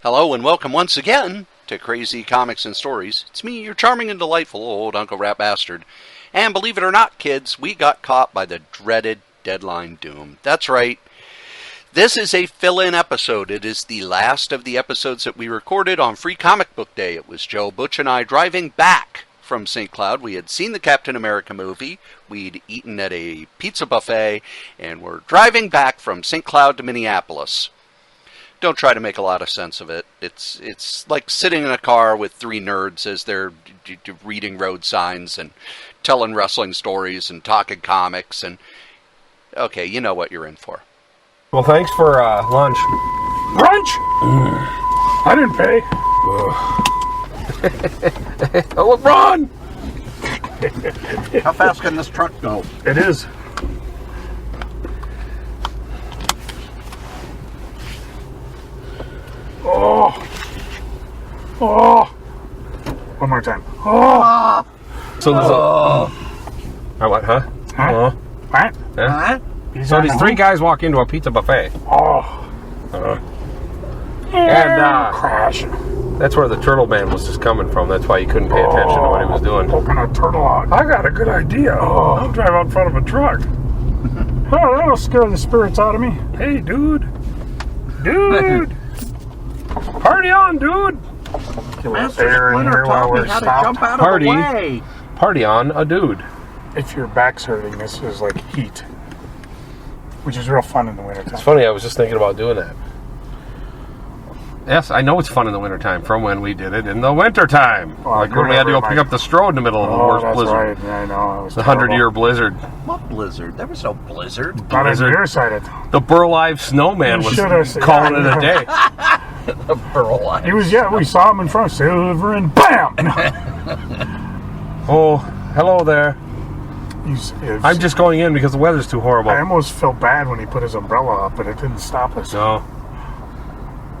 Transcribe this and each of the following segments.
Hello and welcome once again to Crazy Comics and Stories. It's me, your charming and delightful old Uncle Rat Bastard. And believe it or not, kids, we got caught by the dreaded deadline doom. That's right. This is a fill-in episode. It is the last of the episodes that we recorded on Free Comic Book Day. It was Joe, Butch, and I driving back from St. Cloud. We had seen the Captain America movie. We'd eaten at a pizza buffet. And we're driving back from St. Cloud to Minneapolis. Don't try to make a lot of sense of it. It's like sitting in a car with three nerds as they're reading road signs and telling wrestling stories and talking comics. And okay, you know what you're in for. Well, thanks for lunch. Lunch? I didn't pay. Oh, run! How fast can this truck go? It is. Oh. One more time. Oh. So there's what, huh? Huh? What? Yeah. So these three guys walk into a pizza buffet. And crash. that's where the turtle man was just coming from. That's why you couldn't pay attention to what he was doing. Poking a turtle out. I got a good idea. I'll drive out in front of a truck. Oh, that'll scare the spirits out of me. Hey, dude. Party on, dude. Air in here while we're stopped. Party on a dude. If your back's hurting, this is like heat, which is real fun in the wintertime. It's funny, I was just thinking about doing that. Yes, I know it's fun in the wintertime from when we did it in the wintertime. Like when we had to go pick up the straw in the middle of the worst blizzard. Right. Yeah, I know. It was the 100-year blizzard. What blizzard? There was no blizzard. Not on your side of it. The Burlive Snowman was calling it a day. The Burlive. He was, we saw him in front of Silver and BAM! Oh, hello there. I'm just going in because the weather's too horrible. I almost felt bad when he put his umbrella up, but it didn't stop us. No.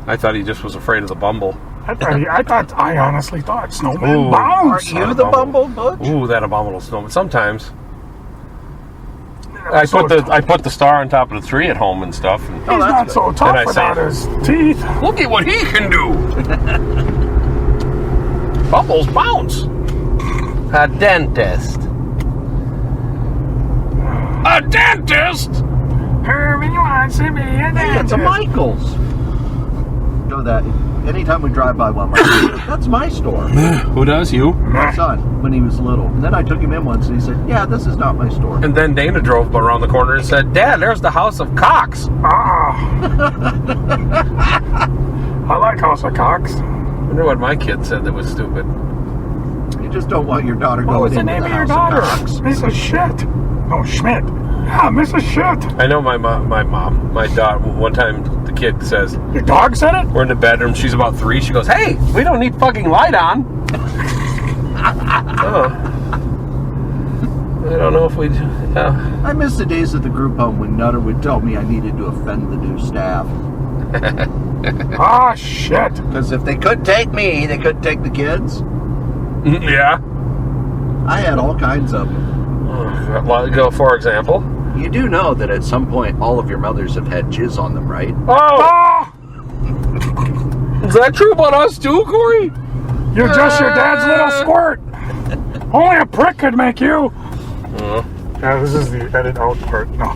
I thought he just was afraid of the Bumble. I honestly thought Snowman bounce. Aren't you the Bumble, Butch? Ooh, that abominable snowman. Sometimes. I put the star on top of the tree at home and stuff. And he's not so tough without his teeth. Look at what he can do. Bumbles bounce. A dentist. A dentist? Herman wants to be a dentist. Hey, it's a Michael's. Know that anytime we drive by one, that's my store. Who does? You? My son, when he was little. And then I took him in once and he said, yeah, this is not my store. And then Dana drove around the corner and said, Dad, there's the House of Cox. I like House of Cox. I wonder what my kid said that was stupid. You just don't want your daughter going What's the into name the of your House daughter? of Cox. Mrs. Shit. Oh, Schmidt. Yeah, Mrs. Shit. I know my daughter, one time the kid says, your dog said it? We're in the bedroom, she's about 3, she goes, hey, we don't need fucking light on. Oh. I don't know if we do. Yeah. I miss the days at the group home when Nutter would tell me I needed to offend the new staff. Shit. Because if they could take me, they couldn't take the kids. Yeah. I had all kinds of them. Well, for example? You do know that at some point all of your mothers have had jizz on them, right? Oh! Is that true about us too, Cory? You're just your dad's little squirt. Only a prick could make you. Yeah, this is the edit out part. No.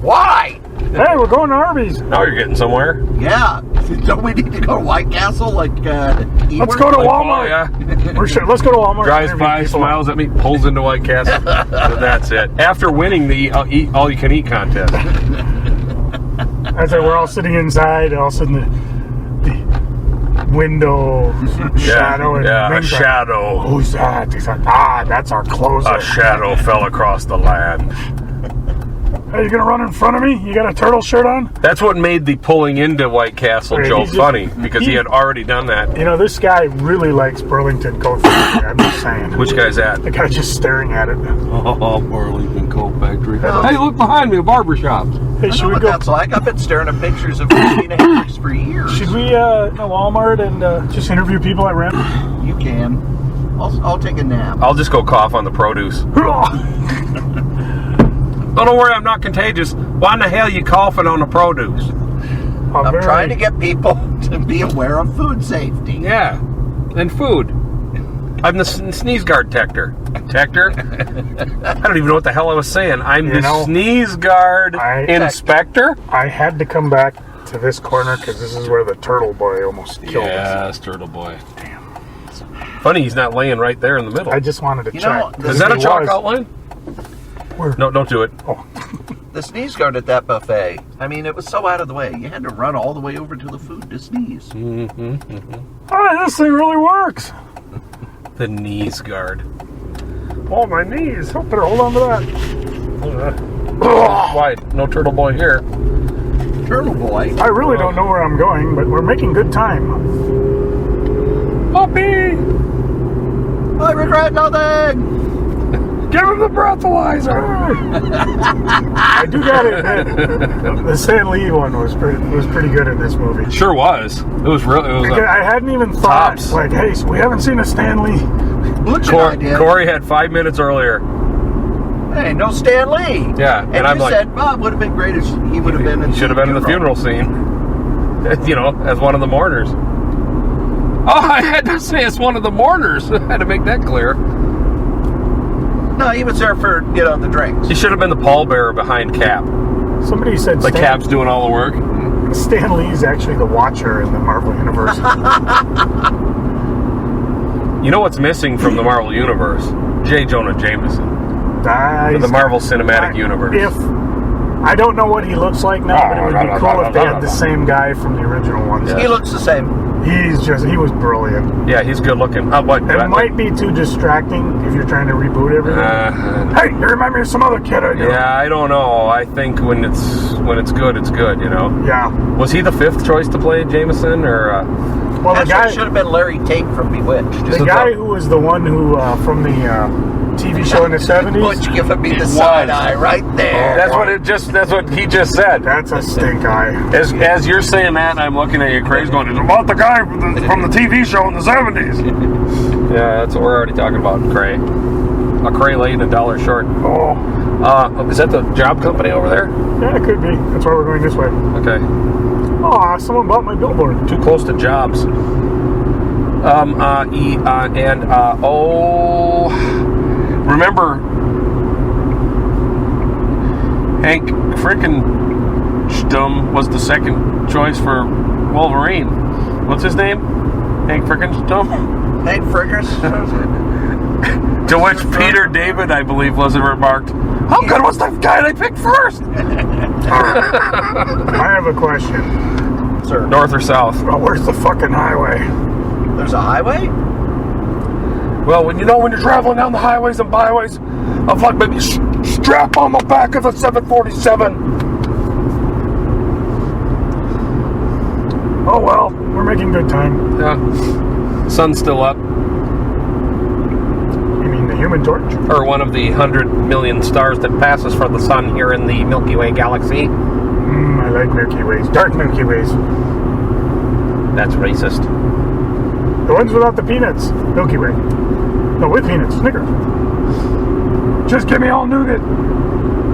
Why? Hey, we're going to Arby's. Now you're getting somewhere. Yeah. Don't we need to go to White Castle? Let's go to Walmart. Yeah. Let's go to Walmart. Drives by, smiles at me, pulls into White Castle. And that's it. After winning the all-you-can-eat contest. That's it. We're all sitting inside. All of a sudden, the window shadow. A shadow. Who's that? He's like, that's our closer. A shadow fell across the land. Hey, you gonna run in front of me? You got a turtle shirt on? That's what made the pulling into White Castle joke funny, because he had already done that. You know, this guy really likes Burlington Coat Factory, I'm just saying. Which guy's that? The guy just staring at it. Oh, Burlington Coat Factory. Hey, look behind me, a barber shop. Hey, should we go? That's like I've been staring at pictures of Christina Hendricks for years. Should we go to Walmart and just interview people at random? You can. I'll take a nap. I'll just go cough on the produce. Oh, don't worry, I'm not contagious. Why in the hell are you coughing on the produce? I'm trying to get people to be aware of food safety. Yeah, and food. I'm the sneeze guard detector. I don't even know what the hell I was saying. I'm the sneeze guard inspector. I had to come back to this corner because this is where the turtle boy almost killed us. Yes, turtle boy. Damn. Funny he's not laying right there in the middle. I just wanted to check. Is that a chalk outline? Where? No, don't do it. Oh. The sneeze guard at that buffet, I mean, it was so out of the way. You had to run all the way over to the food to sneeze. Oh, this thing really works. The knees guard. Oh, my knees. Oh, better hold on to that. Why? No turtle boy here. Turtle boy? I really don't know where I'm going, but we're making good time. Puppy! I regret nothing! Give him the breathalyzer! I do gotta admit, the Stan Lee one was pretty good in this movie. Sure was. It was really. I hadn't even thought, like, hey, so we haven't seen a Stan Lee. Cory had 5 minutes earlier. Hey, no Stan Lee. Yeah, and I'm like, Bob would have been great if he would have been. He should have been in the funeral scene. You know, as one of the mourners. Oh, I had to say it's one of the mourners. I had to make that clear. No, he was there for, the drinks. He should have been the pallbearer behind Cap. Somebody said like Cap's doing all the work. Stan Lee's actually the Watcher in the Marvel Universe. You know what's missing from the Marvel Universe? J. Jonah Jameson. For the Marvel Cinematic Universe. I don't know what he looks like now, but it would be cool if they had the same guy from the original ones. Yeah. He looks the same. He was brilliant. Yeah, he's good looking. It might be too distracting if you're trying to reboot everything. Hey, you remind me of some other kid I know. Yeah, I don't know. I think when it's good, it's good, Yeah. Was he the fifth choice to play Jameson, or? Well, the guy should have been Larry Tate from Bewitched. The guy who was the one who from the TV show in the 70s. Butch giving me the side eye right there. That's what he just said. That's a stink eye. As you're saying that, I'm looking at you, Kray's going, it's about the guy from the TV show in the 70s. Yeah, that's what we're already talking about, Kray. A Kray late and $1 short. Oh. Is that the job company over there? Yeah, it could be. That's why we're going this way. Okay. Oh, someone bought my billboard. Too close to jobs. Remember, Hank frickin' Stum was the second choice for Wolverine. What's his name? Hank frickin' Stum? Hank Frickers? To which Peter David, I believe, was remarked, how good was that guy they picked first? I have a question. Sir. North or south? Oh, where's the fucking highway? There's a highway? Well, when you're traveling down the highways and byways of like maybe strap on the back of a 747. Oh well, we're making good time. Yeah. Sun's still up. You mean the Human Torch? Or one of the 100 million stars that passes for the sun here in the Milky Way galaxy. I like Milky Ways. Dark Milky Ways. That's racist. The ones without the peanuts. Milky Way. No, with peanuts. Snickers. Just give me all nougat.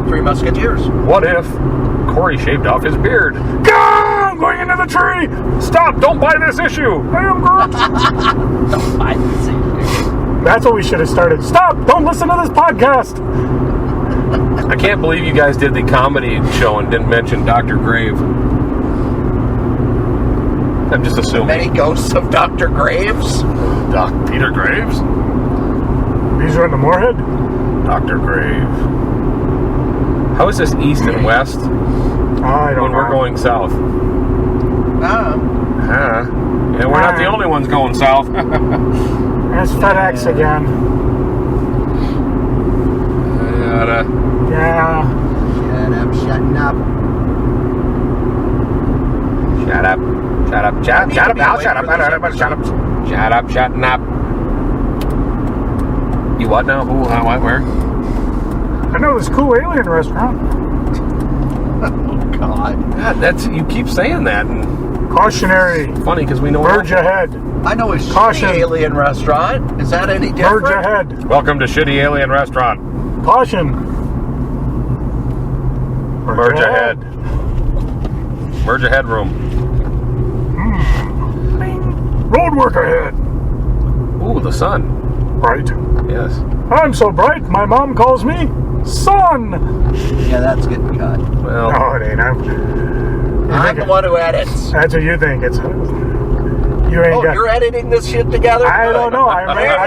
Three Musketeers. What if Cory shaved off his beard? Go! I'm going into the tree! Stop! Don't buy this issue! I am Groot! Don't buy this issue. That's what we should have started. Stop! Don't listen to this podcast! I can't believe you guys did the comedy show and didn't mention Dr. Grave. I'm just assuming. Many ghosts of Dr. Graves? Peter Graves? These are in the Moorhead? Dr. Grave. How is this east and west I don't when know. we're going south? No. Yeah, we're not the only ones going south. There's FedEx again. Yeah. Shut up. Shutting up. You what now? Who, how, what, where? I know this cool alien restaurant. Oh, God. That's, you keep saying that. And Cautionary. it's funny because we know. Verge ahead. I know a Caution. shitty alien restaurant. Is that any different? Verge ahead. Welcome to Shitty Alien Restaurant. Caution. Merge ahead. Merge ahead room. Road work ahead. Ooh, the sun. Bright. Yes. I'm so bright, my mom calls me Son. Yeah, that's getting cut. Well, No, it ain't. I'm the one who edits. That's what you think. It's you ain't Oh, got. you're editing this shit together? I don't know. I may have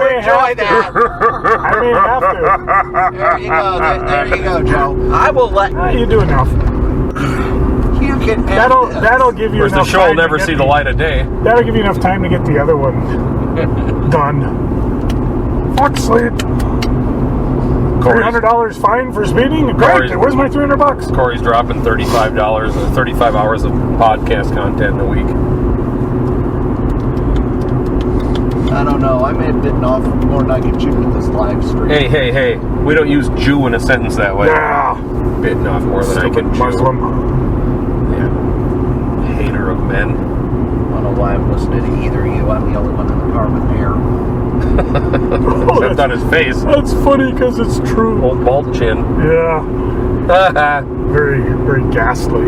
Enjoy that. I may have to. There you go. There you go, Joe. I will let You do enough. you can edit this. That'll give you whereas the enough show will time to never get see the light of day. That'll give you enough time to get the other one done. Fuck sleep. $300 fine for speeding? Great. Where's my $300? Corey's dropping $35, 35 hours of podcast content in a week. I don't know. I may have bitten off more than I can chew with this live stream. Hey. We don't use Jew in a sentence that way. Yeah. Bitten off more than I can chew. Muslim. Yeah. Hater of men. I don't know why I'm listening to either of you. I'm the only one in the car with hair. Except on his face. That's funny because it's true. Old bald chin. Yeah. Very, very ghastly.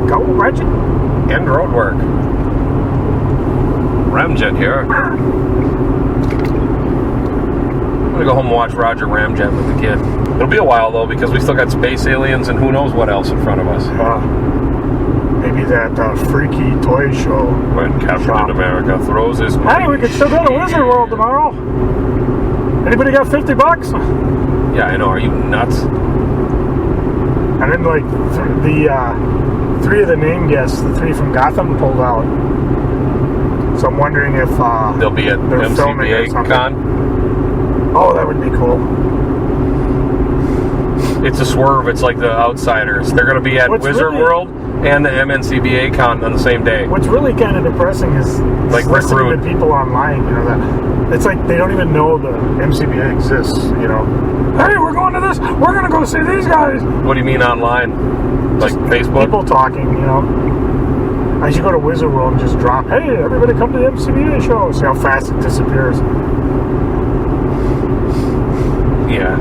Go, Reggie. End road work. Ramjet here. I'm gonna go home and watch Roger Ramjet with the kid. It'll be a while though because we still got space aliens and who knows what else in front of us. Maybe that freaky toy show. When Captain America throws his money. Hey, we could still go to Wizard World tomorrow. Anybody got $50? Yeah, I know. Are you nuts? And then like the three of the name guests, the three from Gotham, pulled out. So I'm wondering if they'll be at they're filming or MCBA something. Con. Oh, that would be cool. It's a swerve. It's like the Outsiders. They're going to be at Wizard World and the MNCBA Con on the same day. What's really kind of depressing is like listening to people online. You know that it's like they don't even know the MCBA exists. You know, hey, we're going to this. We're going to go see these guys. What do you mean online? Like Facebook? People talking. You know, I should go to Wizard World and just drop. Hey, everybody, come to the MCBA show. See how fast it disappears. Yeah.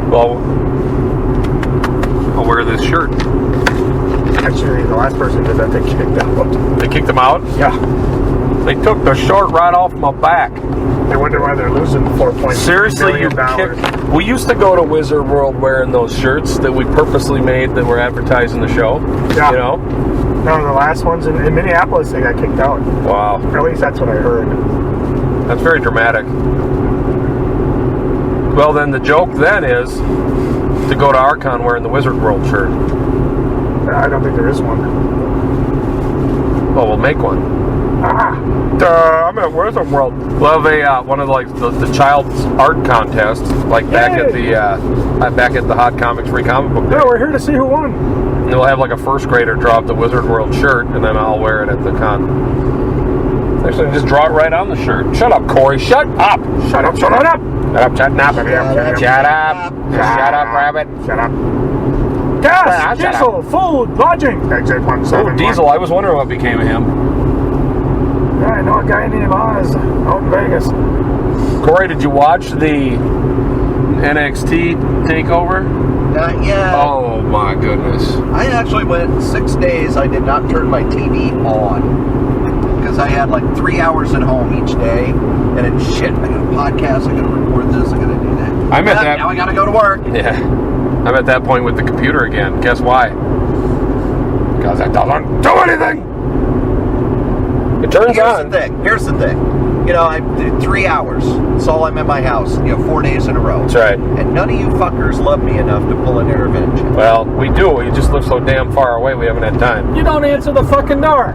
Well, I'll wear this shirt. Actually, the last person did that, they kicked out. They kicked them out? Yeah. They took the shirt right off my back. They wonder why they're losing $4.6 Seriously, you kicked. We used to go to Wizard World wearing those shirts that we purposely made that were advertising the show. Yeah. You know? No, the last ones in Minneapolis, they got kicked out. Wow. Or at least that's what I heard. That's very dramatic. Well, then the joke then is to go to Archon wearing the Wizard World shirt. I don't think there is one. Well, we'll make one. I'm at Wizard World. We'll have a one of the child's art contests, like back at the Hot Comics Free Comic Book Day. No, we're here to see who won. And we'll have like a first grader draw up the Wizard World shirt, and then I'll wear it at the con. Actually, just draw it right on the shirt. Shut up, Corey. Shut up. Shut up. Shut up. Shut up. Shut up. Shut up. Shut up, Rabbit. Shut up. Gas, diesel, food, lodging. Exit 171. Oh, Diesel. I was wondering what became of him. Yeah, I know a guy named Oz out in Vegas. Corey, did you watch the NXT takeover? Not yet. Oh my goodness. I actually went 6 days. I did not turn my TV on because I had like 3 hours at home each day. And then shit, I got a podcast, I got to record this, I got to do that. Now I got to go to work. Yeah. I'm at that point with the computer again. Guess why? Because it doesn't do anything. It turns on. Here's the thing. You know, I did 3 hours. That's all I'm in my house. 4 days in a row. That's right. And none of you fuckers love me enough to pull an intervention. Well, we do. You just live so damn far away, we haven't had time. You don't answer the fucking door.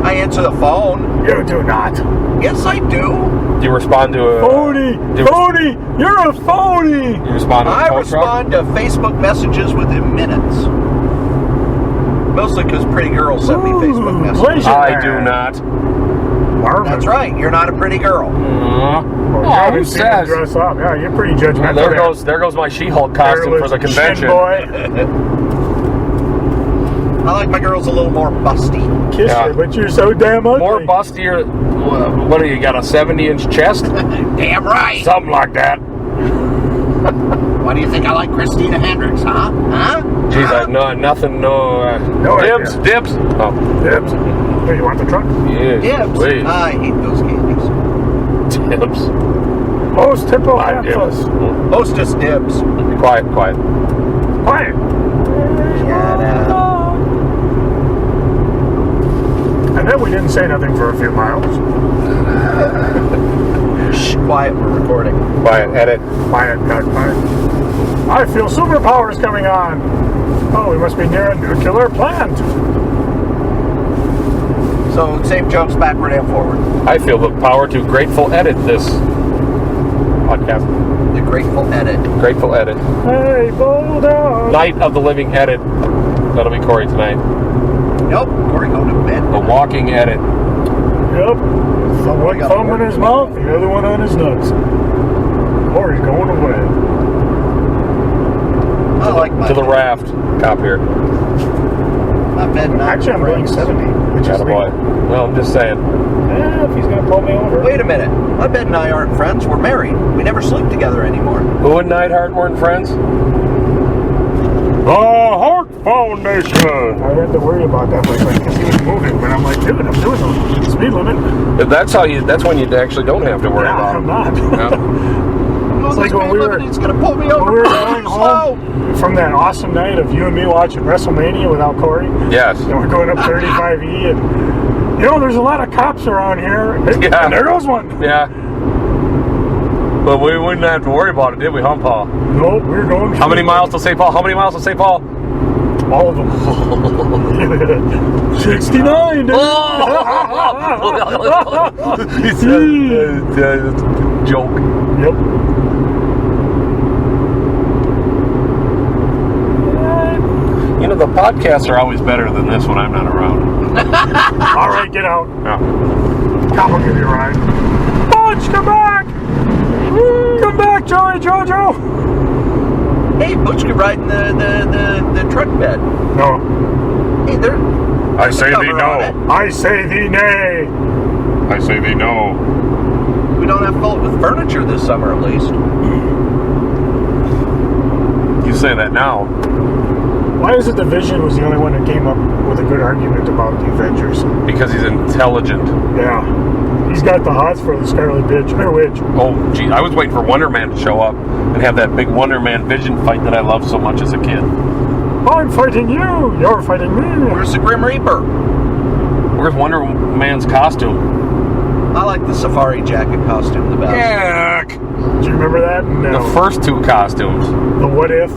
I answer the phone. You do not. Yes, I do. Do you respond to a... Phony! Phony! You're a phony! You respond to a tow truck? I respond to Facebook messages within minutes. Mostly because pretty girls send me Facebook messages. I do not. Marvin. That's right. You're not a pretty girl. Well, who says? Dress up. Yeah, you're pretty judgmental. There goes my She-Hulk costume for the convention. I like my girls a little more busty. Kiss her, but you're so damn ugly. More bustier. What do you got? A 70-inch chest? Damn right. Something like that. Why do you think I like Christina Hendricks, huh? Huh? Geez, I know nothing. No dibs. idea. Dibs. Oh, Dibs. Hey, you want the truck? yeah. Dibs. Wait. I hate those candies. Dibs. Most hippo Five hampus. dibs. Hostess dibs. Quiet. Quiet. Shut up. And then we didn't say nothing for a few miles. Shh, quiet, we're recording. Quiet. Edit. Quiet, got quiet. I feel superpowers coming on. Oh, we must be near a nuclear plant. So, same jokes backward and forward. I feel the power to grateful edit this podcast. The Grateful Edit. Grateful edit. Hey, Bulldog. Night of the living edit. That'll be Cory tonight. Nope, Cory going to bed. The walking edit. Yep. The one thumb in his mouth, the other one on his nuts. Cory's going away. I like my To the raft. Cop here. My bed not. Actually, I'm going 70, which is Attaboy. Well, I'm just saying. Yeah, if he's going to pull me over. Wait a minute. My bed and I aren't friends. We're married. We never sleep together anymore. Who and Neidhart weren't friends? The Heart Foundation. I had to worry about that because he was moving, but I'm like, dude, I'm doing the speed limit. That's when you actually don't have to worry about I'm him. not. Yeah. It's like when we were He's going to pull me over. when we were going home from that awesome night of you and me watching WrestleMania without Cory. Yes. And we're going up 35E, and there's a lot of cops around here. Yeah. And there goes one. Yeah. But we wouldn't have to worry about it, did we, huh, Paul? Nope, we're going. How many miles to St. Paul? How many miles to St. Paul? All of them. 69. dude. It's a joke. Yep. The podcasts are always better than this when I'm not around. All right, get out. Yeah. Come on, give you a ride. Butch, come back! Come back, Joey Jojo! Hey, Butch could ride in the truck bed. No. Hey, there. I say thee no. I say thee nay. I say thee no. We don't have fault with furniture this summer, at least. You say that now. Why is it the Vision was the only one that came up with a good argument about the Avengers? Because he's intelligent. Yeah. He's got the hots for the Scarlet Witch. Oh, gee, I was waiting for Wonder Man to show up and have that big Wonder Man Vision fight that I loved so much as a kid. I'm fighting you. You're fighting me. Where's the Grim Reaper? Where's Wonder Man's costume? I like the safari jacket costume the best. Yuck! Do you remember that? No. The first two costumes. The What If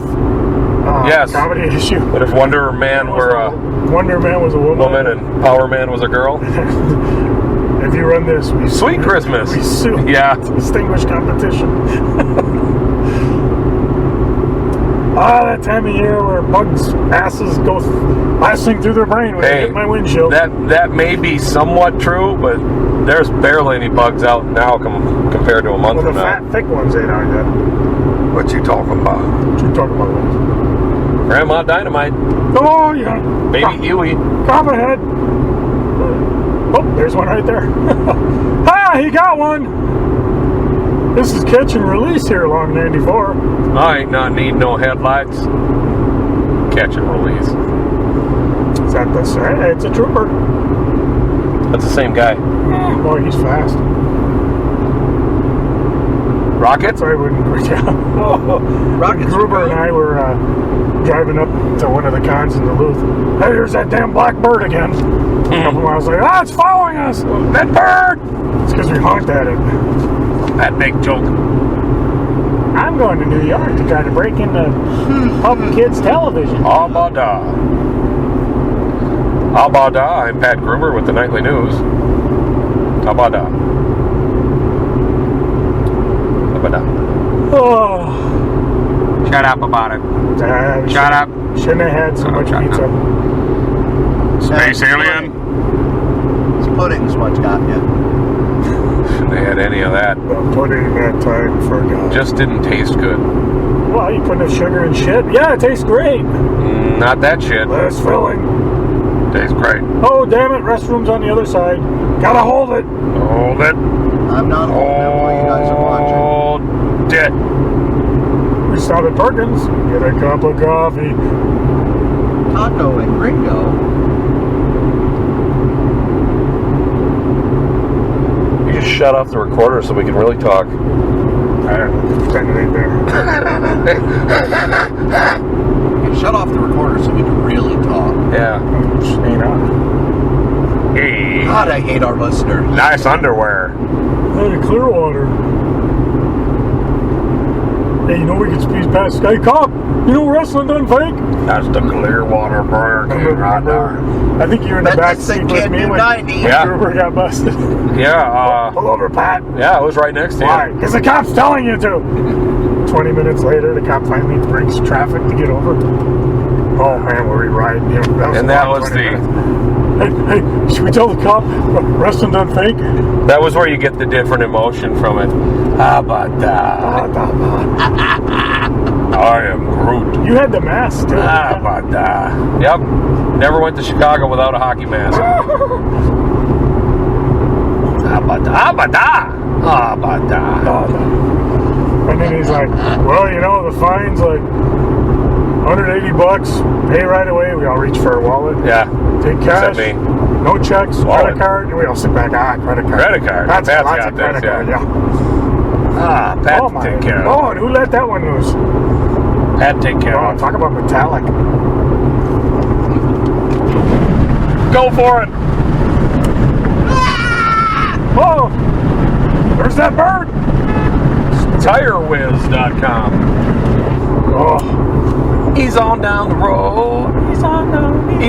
Yes. comedy issue. But if Wonder Man were a Wonder Man was a woman and Power Man was a girl. If you run this, we Sweet Christmas. We sue. Yeah. Distinguished competition. That time of year where bugs' asses go blasting through their brain when they hit my windshield. That may be somewhat true, but there's barely any bugs out now compared to a month Well, the from now. fat, thick ones ain't out yet. What you talking about? What you talking about? Grandma Dynamite. Oh, yeah. Baby Huey. Come ahead. Oh, there's one right there. He got one. This is catch and release here along 94. I ain't not need no headlights. Catch and release. Is that the same? It's a trooper. That's the same guy. Boy, he's fast. Rocket? So I wouldn't. Yeah. Rocket's Gruber and good. I were driving up to one of the cons in Duluth. Hey, there's that damn black bird again. A couple miles later, it's following us. That bird! It's because we honked at it. That big joke. I'm going to New York to try to break into Public Kids Television. Abada. I'm Pat Gruber with the Nightly News. Abada. Oh. Shut up about it. Shut up. Shouldn't have had so much pizza. Space alien. This pudding's what's got you. Shouldn't have had any of that. Well, put in that time for God. Just didn't taste good. Well, you put enough sugar and shit. Yeah, it tastes great. Not that shit. Less filling. Tastes great. Oh, damn it. Restroom's on the other side. Gotta hold it. Hold it. I'm not holding it while you guys are watching. Hold it. We stop at Perkins, get a cup of coffee. Taco and Gringo. You just shut off the recorder so we can really talk. I don't know, pretend it ain't there. Shut off the recorder so we can really talk. Yeah. Ain't on. Hey. God, I hate our listeners. Nice underwear. Hey, Clearwater. Hey, you know we can speed past. Hey, cop, you know wrestling done fake? That's the Clearwater Burger King right there. I think you were in the back That's the seat kid with me when 90. Yeah. Gruber got busted. Yeah, Pull over, Pat. yeah, it was right next to Why? you. Because the cop's telling you to. 20 minutes later, the cop finally breaks traffic to get over. Oh, man, were we riding? You know, And that was the... Hey, should we tell the cop wrestling done fake? That was where you get the different emotion from it. How about that? I am Groot. You had the mask, too. How about that? Yep. Never went to Chicago without a hockey mask. How about that? How about that? How about that? And then he's like, well, you know, the fine's like $180. Pay right away. We all reach for our wallet. Yeah. Take cash. Except me. No checks. Wallet. Credit card. And we all sit back. Credit card. Credit card. That's Pat's lots got of credit this, card. yeah. Yeah. Pat Oh to my take care of. Lord, who let that one loose? Pat take care Oh, of. talk about metallic. Go for it. Oh, there's that bird. TireWiz.com. Oh, He's on down the road. He's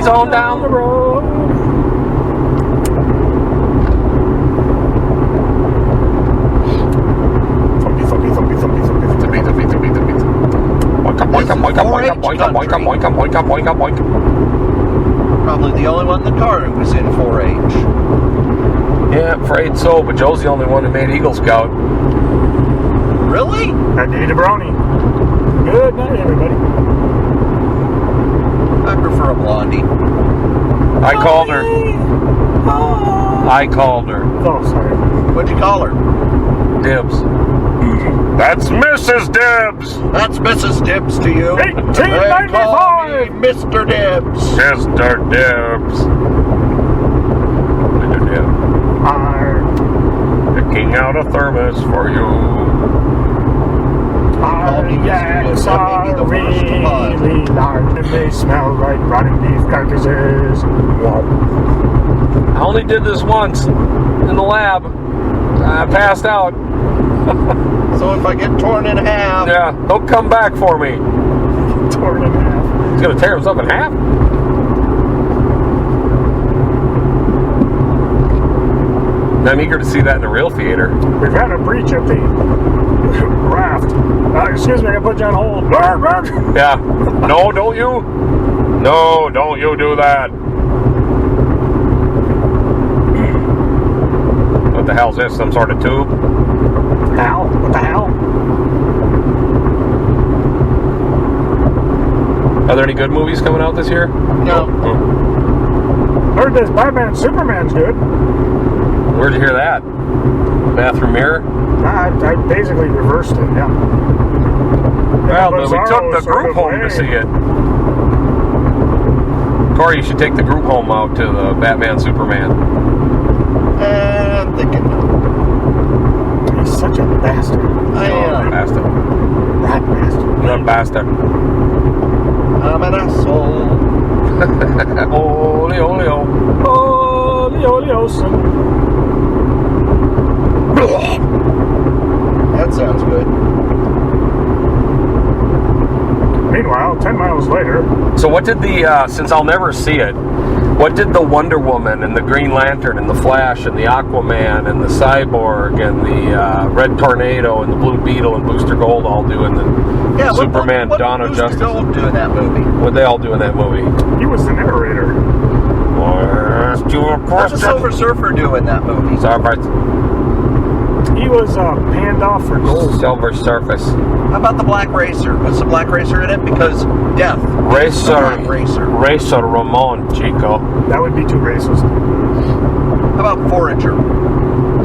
on down the road. Thumpy, thumpy, thumpy, thumpy, thumpy, thumpy, thumpy, thumpy, thumpy. Boinka, boinka, boinka, boinka, boinka, boinka, boinka, boinka, boinka, boinka. Probably the only one in the car who was in 4-H. Yeah, I'm afraid so, but Joe's the only one who made Eagle Scout. Really? I need a brownie. Good night, everybody. I prefer a blondie. I called her. I called her. Oh, sorry. What'd you call her? Dibs. That's Mrs. Dibs. That's Mrs. Dibs to you. 1895. They call me Mr. Dibs. Mr. Dibs. Mr. Dibs. Picking out a thermos for you. Our yaks are really large and they smell like rotten beef carcasses. Wow. I only did this once in the lab. I passed out. So if I get torn in half, Yeah, don't come back for me. Torn in half. He's gonna tear himself in half. I'm eager to see that in the real theater. We've had a breach at the raft. Excuse me, I put you on hold. Yeah. No, don't you? No, don't you do that. What the hell's this? Some sort of tube? Hell? What the hell? Are there any good movies coming out this year? no. Heard this Batman Superman's good. Where'd you hear that? Bathroom mirror? I basically reversed it, yeah. Well, but we Bizarro took the sort group of home to way. see it. Corey, you should take the group home out to the Batman Superman. I'm thinking no. He's such a bastard. I Oh, am. bastard. Rat bastard. You're a bastard. I'm an asshole. Ole, ole, ole. Holy, holy, Olsen. That sounds good. Meanwhile, 10 miles later, So what did the, since I'll never see it, what did the Wonder Woman and the Green Lantern and the Flash and the Aquaman and the Cyborg and the Red Tornado and the Blue Beetle and Booster Gold all do in the Yeah, Superman what Dawn of Booster Justice? Gold do in that movie? What'd they all do in that movie? he was the narrator. Ask you a What's the question. Silver Surfer do in that movie? He was panned off for gold. Silver Surface. How about the Black Racer? What's the Black Racer in it? Because death. is the Black Racer. Racer Ramon, Chico. That would be too racist. How about Forager?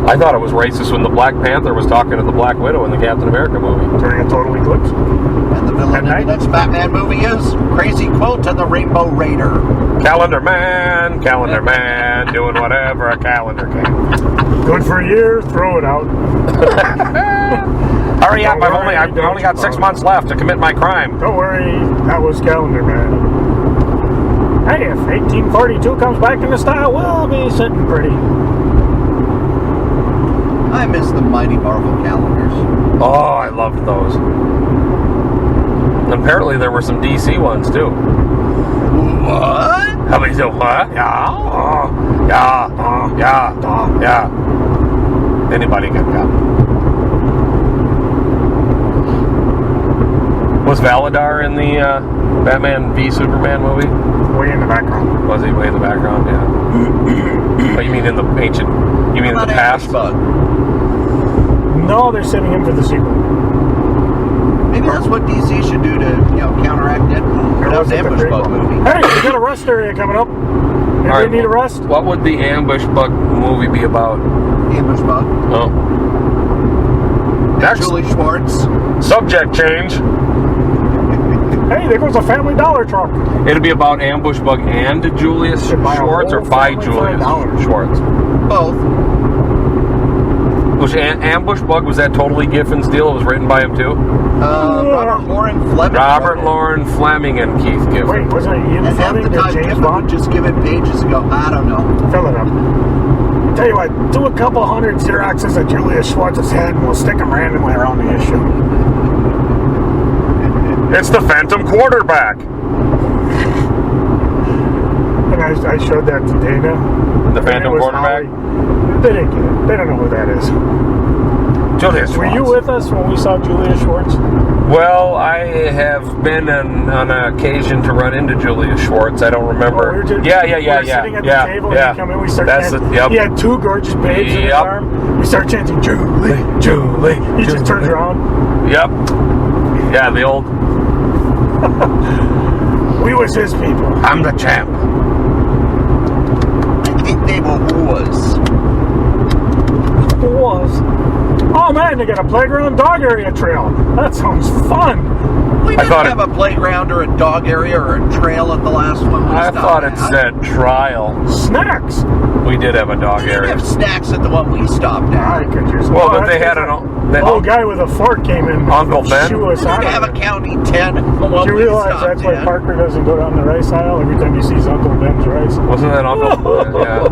I thought it was racist when the Black Panther was talking to the Black Widow in the Captain America movie. During a total eclipse. And the villain in the next Batman movie is Crazy Quilt and the Rainbow Raider. Calendar Man, doing whatever a calendar can. Good for a year, throw it out. Hurry up, I've only got 6 months left to commit my crime. Don't worry, that was Calendar Man. Hey, if 1842 comes back into style, we'll be sitting pretty. I miss the mighty Marvel calendars. Oh, I loved those. And apparently there were some DC ones too. What? How many do what? Yeah. Anybody can come. Was Valadar in the Batman v Superman movie? Way in the background. Was he way in the background? Yeah. Oh, you mean in the ancient? You mean in the past? No, they're saving him for the sequel. Maybe that's what DC should do to, counteract Deadpool. That was the Ambush Bug movie. Hey, we got a rust area coming up. Anybody need a rust? What would the Ambush Bug movie be about? Ambush Bug. Oh. Next. Julie Schwartz. Subject change. Hey, there goes a Family Dollar truck. It'd be about Ambush Bug and Julius Schwartz, or by Julius Schwartz? Both. Which Ambush Bug, was that totally Giffen's deal? It was written by him too? Robert Loren Fleming. Robert Loren Fleming and Keith Giffen. Wait, wasn't it Ian And half Fleming the or time James Giffen Bond? would just give it pages and go, I don't know. Fill it up. Tell you what, do a couple hundred Xeroxes of Julius Schwartz's head and we'll stick them randomly around the issue. It's the Phantom Quarterback. And I showed that to Dana. The Phantom Quarterback? They didn't get it. They don't know who that is. Julius Schwartz. Were you with us when we saw Julius Schwartz? Well, I have been on occasion to run into Julius Schwartz. I don't remember. We were sitting at the table and he came in. We started. He had two gorgeous babes in his arm. We start chanting Julie. He just turns around. Yep. Yeah, the old. We was his people. I'm the champ. I think they were whores. Who was? Oh man, they got a playground dog area trail. That sounds fun. We didn't have a playground or a dog area or a trail at the last one. I thought it said trial. Snacks. We did have a dog We didn't area. have snacks at the one we stopped I at. could just. Well, but they had an old guy with a fork came in. Uncle Ben? Shoo us We out didn't have of a it. county 10 at the one Do you we realize stopped that's why at. Parker doesn't go down the rice aisle every time he sees Uncle Ben's rice? Wasn't that Uncle Ben? Yeah.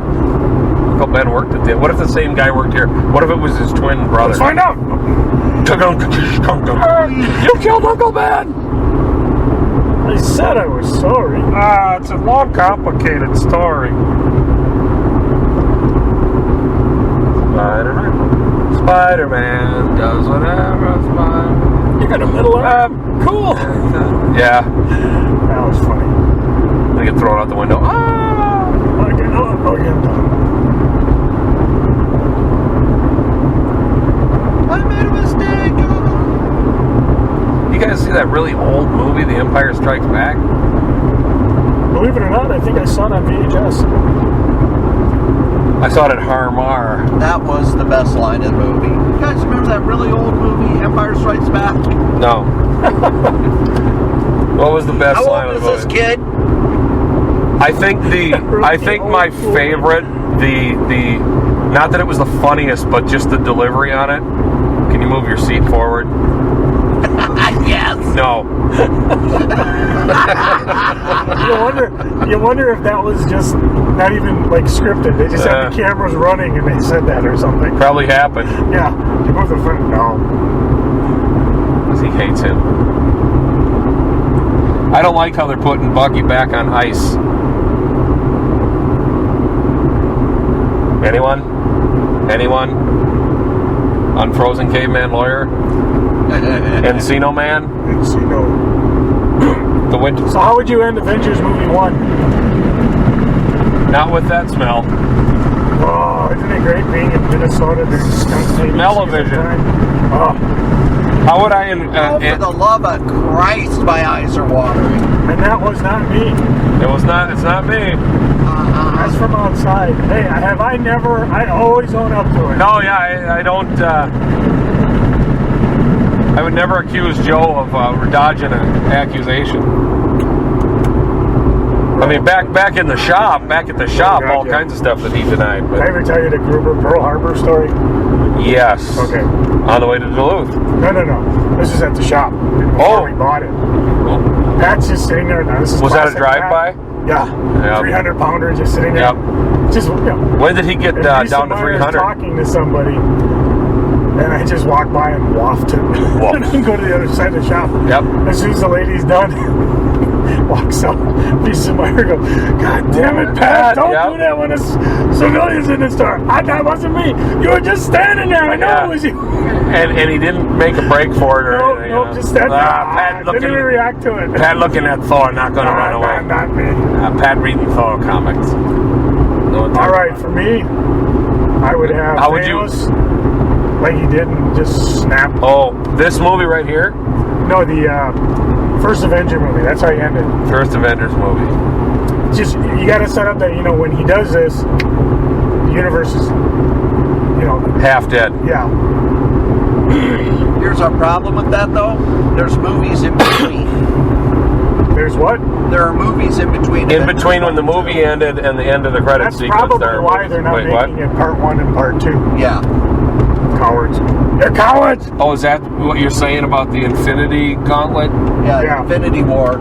Uncle Ben worked at the. What if the same guy worked here? What if it was his twin brother? Let's find out. You killed Uncle Ben! I said I was sorry. It's a long, complicated story. Spider-Man does whatever Spider-Man. You got a middle arm? Cool. Yeah. That was funny. They get thrown out the window. Okay, I'm done. I made a mistake. You guys see that really old movie, The Empire Strikes Back? Believe it or not, I think I saw it on VHS. I saw it at Harmar. That was the best line in the movie. You guys remember that really old movie, Empire Strikes Back? No. What was the best How line old of is the this movie? kid? I think my favorite, the not that it was the funniest, but just the delivery on it. Can you move your seat forward? Yes. No. You wonder if that was just not even like scripted. They just had the cameras running and they said that or something. Probably happened. Yeah. You move the front. No. Because he hates him. I don't like how they're putting Bucky back on ice. Anyone? Unfrozen Caveman Lawyer? Encino Man? Encino. The winter. So how would you end Avengers movie 1? Not with that smell. Oh, isn't it great being in Minnesota? There's Smell-o-vision. Oh. How would I? For the love of Christ, my eyes are watering. And that was not me. It was not. It's not me. That's from outside. Hey, I always own up to it. No, yeah, I don't. I would never accuse Joe of dodging an accusation. I mean, back in the shop, all kinds of stuff that he denied. Did But I ever tell you the Gruber Pearl Harbor story? yes. Okay. On the way to Duluth. No. This is at the shop. Before we bought it. Pat's just sitting there now. This is Was that a classic drive-by? Pat. Yeah. Yep. 300 pounder just sitting there. Yep. Just, When did he get and down Lisa to Meyer's 300? talking to somebody. And I just walk by and waft it. And then go to the other side of the shop. Yep. As soon as the lady's done, walks up. Lisa Meyer goes, God damn it, Pat, don't do that when there's civilians in the store. That wasn't me. You were just standing there. I know it was you. And he didn't make a break for it or anything. No, just standing there. Pat Didn't even react to it. Pat looking at Thor, not going to run away. Not me. Pat reading Thor comics. All right, for me, I would have How would you? Like he did and just snap. Oh, this movie right here? No, the first Avenger movie. That's how he ended. First Avengers movie. Just, you got to set up that, when he does this, the universe is, Half dead. yeah. Here's our problem with that, though. There's movies in between. There's what? There are movies in between. In between when the movie ended and the end of the credits That's sequence. probably why they're not making it part 1 and part 2. Yeah. Cowards. They're cowards! Oh, is that what you're saying about the Infinity Gauntlet? Yeah. Infinity War.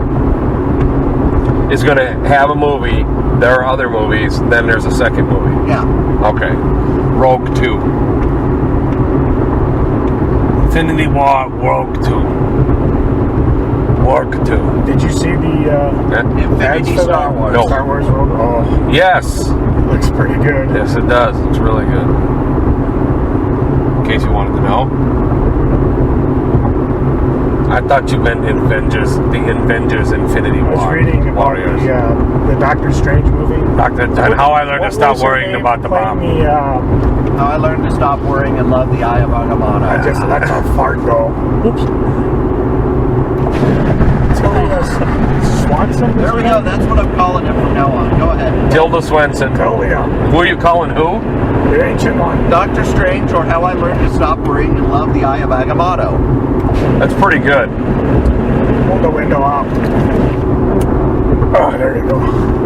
Is going to have a movie. There are other movies. Then there's a second movie. Yeah. Okay. Rogue 2. Infinity War, Rogue 2. Rogue 2. Did you see the Infinity Star Wars. No. Star Wars Rogue? Oh, Yes. looks pretty good. Yes, it does. It's really good. In case you wanted to know. I thought you meant Avengers, the Avengers Infinity I was War. reading about Warriors. the Doctor Strange movie. And how I learned to What stop was her worrying name about the playing bomb. Now I learned to stop worrying and love the Eye of Agamotto. I just let a fart go. Oops. Swanson? There we go. That's what I'm calling it from now on. Go ahead. Tilda Swinton. Tilda. Who are you calling who? The ancient one. Doctor Strange, or How I Learned to Stop Worrying and Love the Eye of Agamotto. That's pretty good. Hold the window up. Oh, there you go.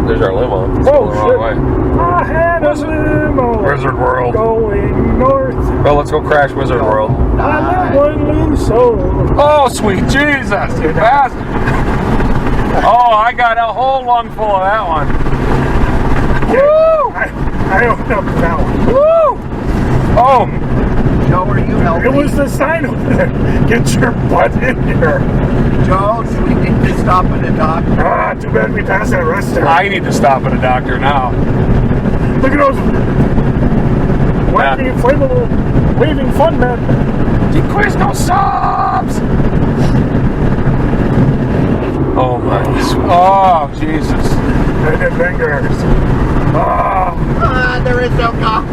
There's our limo. It's Oh, going the wrong way. I had a limo. Wizard World. Going north. Well, let's go crash Wizard World. I met one loose soul. Oh, sweet Jesus, you bastard. Oh, I got a whole lung full of that one. Woo! I opened up that one. Woo! Oh, Joe, are you helping? It was the sign over there. Get your butt in here. Joe, do we need to stop at a doctor? Ah, too bad we passed that restaurant. I need to stop at a doctor now. Look at those wacky, inflatable, waving fun men. The Crystal Subs! Oh my, oh Jesus. And fingers. Ah, There is no cop.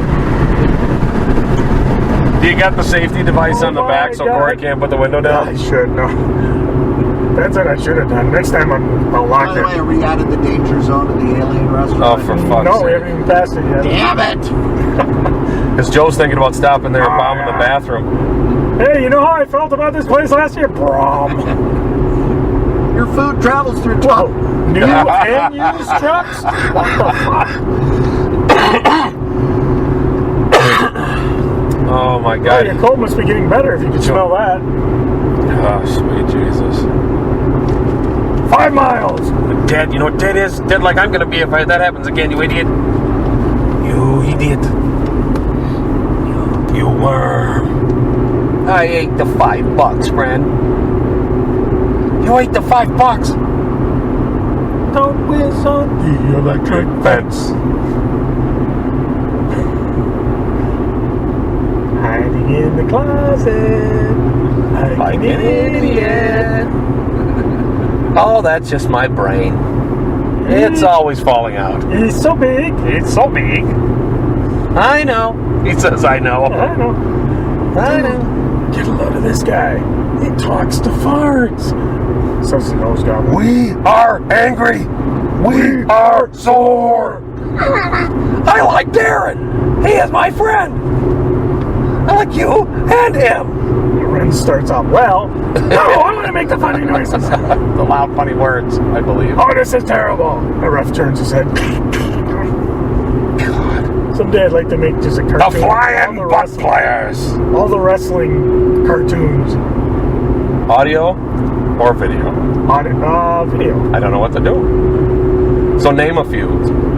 Do you got the safety device on the back so God. Cory can't put the window down? I should, no. That's what I should have done. Next time I'll lock By the way, it. are we out of the danger zone of the alien restaurant? Oh, for fuck's No, we sake. haven't even passed it yet. Damn it! Because Joe's thinking about stopping there and Oh, bombing yeah. the bathroom. Hey, you know how I felt about this place last year? Brom. Your food travels through Whoa. top. New and used trucks? What the fuck? Oh my Oh, God. your cold must be getting better if you can smell that. Oh, sweet Jesus. 5 miles. Dead, you know what dead is? Dead like I'm going to be if that happens again, you idiot. You idiot. You worm. I ate the $5, friend. You ate the $5. Don't whiz on the electric fence. Hiding in the closet. Like an idiot. Oh, that's just my brain. It's always falling out. He's so big. It's so big. I know. He says, I know. I know. I know. Get a load of this guy. He talks to farts. Says the nose goblin. We are angry. We are sore. I like Darren. He is my friend. I like you and him. Ren starts off, well, no, I want to make the funny noises. The loud, funny words, I believe. Oh, this is terrible. The ref turns his head. God. Someday I'd like to make just a cartoon. The flying butt players. All the wrestling cartoons. Audio or video? Video. I don't know what to do. So name a few.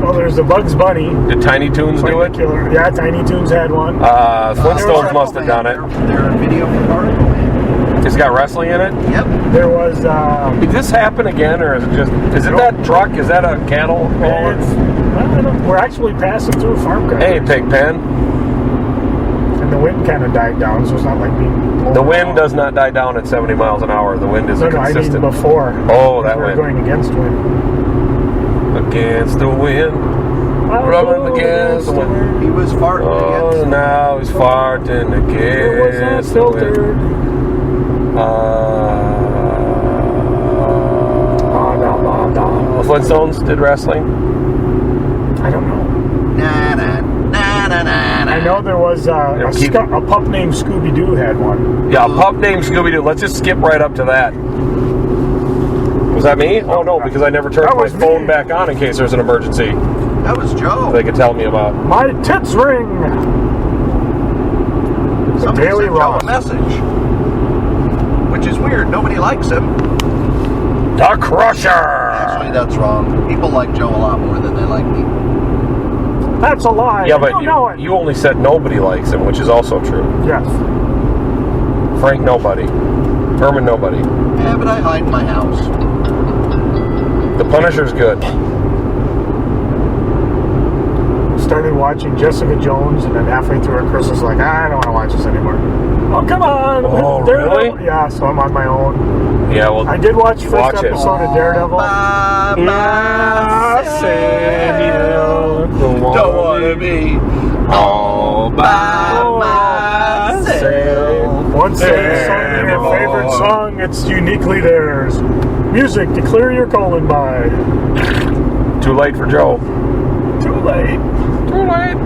Well, there's the Bugs Bunny. Did Tiny Toons do it? Killer. Yeah, Tiny Toons had one. Flintstones must have done it. They're a video for Article Man. It's got wrestling in it? Yep. There was... Did this happen again, or is it just... Is it that truck? Is that a cattle hauler? I don't know. We're actually passing through a farm country. Hey, Pigpen. And the wind kind of died down, so it's not like being... The wind does not die down at 70 miles an hour. The wind is consistent. I mean before. Oh, that we're wind. going against wind. Against the wind. Rubbing against the wind. He was farting against Oh, now he's farting It was not against the wind. filtered. Flintstones did wrestling? I don't know. Na, na, na, na, na, na. I know there was a pup named Scooby-Doo had one. Yeah, a pup named Scooby-Doo. Let's just skip right up to that. Was that me? Oh, no, because I never turned my phone back on in case there's an emergency That was Joe. they could tell me about. My tits ring! The Somebody Daily sent Joe Ross. a message. Which is weird. Nobody likes him. The Crusher! Actually, that's wrong. People like Joe a lot more than they like me. That's a lie. Yeah, You but don't know it. you only said nobody likes him, which is also true. Yes. Frank Nobody. Herman Nobody. Yeah, but I hide in my house. The Punisher's good. Started watching Jessica Jones, and then halfway through it, Chris was like, I don't want to watch this anymore. Oh, come on. Oh, Daredevil. really? Yeah, so I'm on my own. Yeah, well, I did watch first watch it. episode of Daredevil. By myself. Don't Don't want to be all by myself. Once they sung their favorite song, it's uniquely theirs. Music to clear your colon by. Too late for Joe. Too late. Too late.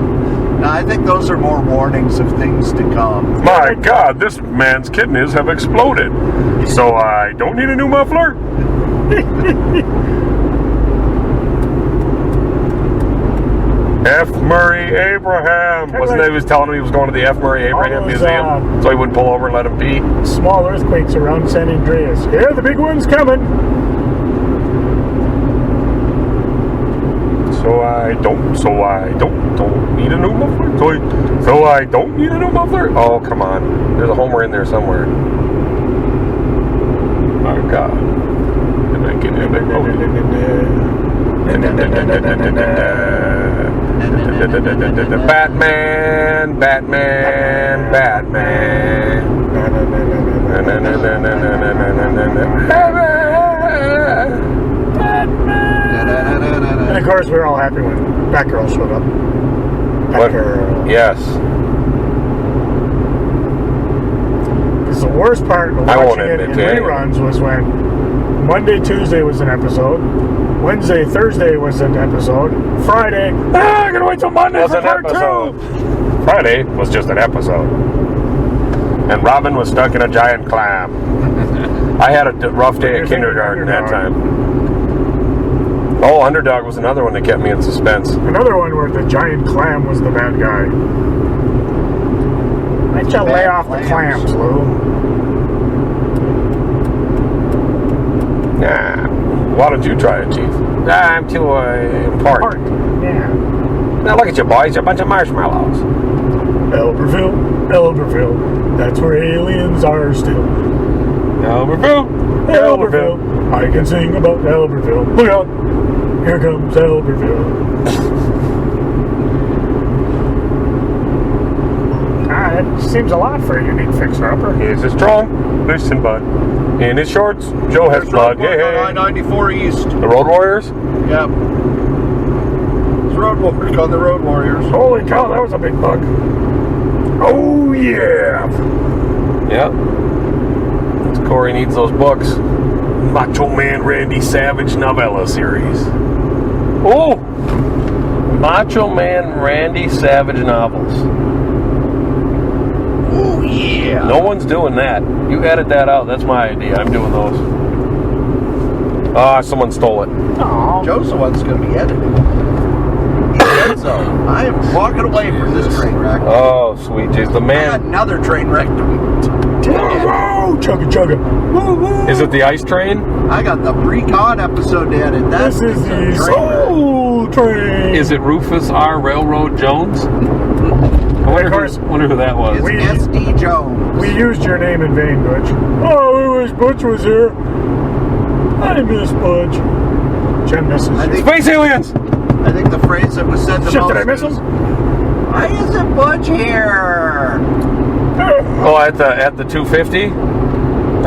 Now, I think those are more warnings of things to come. My God, this man's kidneys have exploded. So I don't need a new muffler? F. Murray Abraham. Wasn't that he was telling him he was going to the F. Murray Abraham All those, Museum? So he wouldn't pull over and let him pee? Small earthquakes around San Andreas. Yeah, the big one's coming. So I don't need a new muffler. So I don't need a new muffler. Oh, come on. There's a Homer in there somewhere. My God. And I get it. Batman, Batman, Batman. And of course, we were all happy when Batgirl showed up. Batgirl. Yes. Because the worst part of watching it in reruns was when Monday, Tuesday was an episode, Wednesday, Thursday was an episode, Friday, I gotta wait till Monday for part 2. Friday was just an episode. And Robin was stuck in a giant clam. I had a rough day at kindergarten that time. Oh, Underdog was another one that kept me in suspense. Another one where the giant clam was the bad guy. Why don't you lay off the clams, Lou? Nah. Why don't you try it, Chief? Nah, I'm too important. Yeah. Now look at you boys, you're a bunch of marshmallows. Elberville, that's where aliens are still. Elberville. I can sing about Elberville. Look out, here comes Elberville. That seems a lot for a unique fixer-upper. He's a strong, listen bud. In his shorts, Joe has blood. Yeah. I-94 East. The Road Warriors? Yep. It's Road Warriors on the Road Warriors. Holy cow, that was a big bug. Oh, yeah. Yep. Cory needs those books. Macho Man Randy Savage novella series. Oh! Macho Man Randy Savage novels. Oh, yeah. No one's doing that. You edit that out. That's my idea. I'm doing those. Ah, someone stole it. Oh. Joe's the one's going to be editing. He said so. I am walking away from this train wreck. Oh, sweet Jesus. The I got man. another train wreck to Whoa, chugga chugga. Woo, woo. Is it the ice train? I got the pre-con episode to edit. This is the Soul Train. Is it Rufus R. Railroad Jones? I wonder who that was. It's SD Jones. We used your name in vain, Butch. Oh, we wish Butch was here. I miss Butch. Jen misses you. Space aliens! I think the phrase that was said the Shit, most did I miss him? is, why isn't Butch here? Oh, at the 250?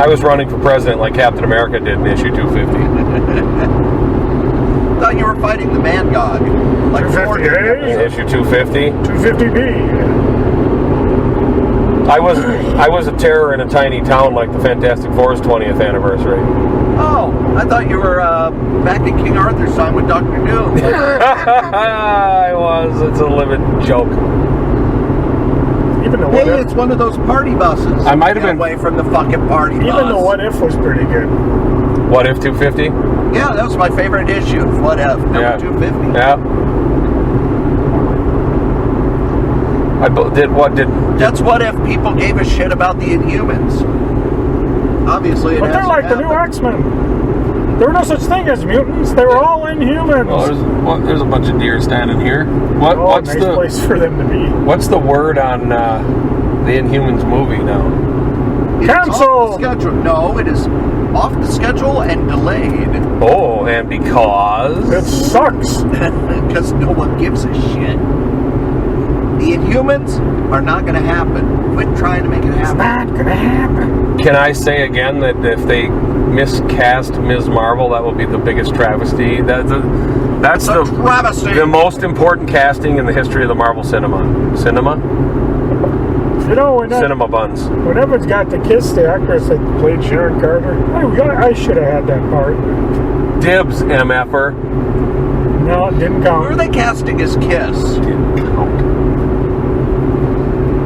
I was running for president like Captain America did in issue 250. Thought you were fighting the man god. Like 250A? In issue 250. 250B. I was a terror in a tiny town like the Fantastic Four's 20th anniversary. Oh, I thought you were back in King Arthur's time with Dr. Doom. I was. It's a living joke. Even the what Hey, if, it's one of those party buses. I might have Get been- away from the fucking party bus. even the what if was pretty good. What if 250? Yeah, that was my favorite issue. What if? Number Yeah. 250. Yeah. That's what if people gave a shit about the Inhumans. Obviously, it But they're hasn't like the new happened. X-Men. There were no such thing as mutants. They were all Inhumans. Well, there's a bunch of deer standing here. What's nice place for them to be. What's the word on the Inhumans movie now? It's Cancel! off the schedule. No, it is off the schedule and delayed Oh, and because It sucks. because no one gives a shit. The Inhumans are not going to happen. Quit trying to make it It's happen. not gonna happen. Can I say again that if they miscast Ms. Marvel, that will be the biggest travesty? That's It's a travesty. the most important casting in the history of the Marvel cinema. Cinema buns. When Evans got to kiss the actress that played Sharon Carter, I should have had that part. Dibs, MFer. No, it didn't Who are count. they casting as Kiss?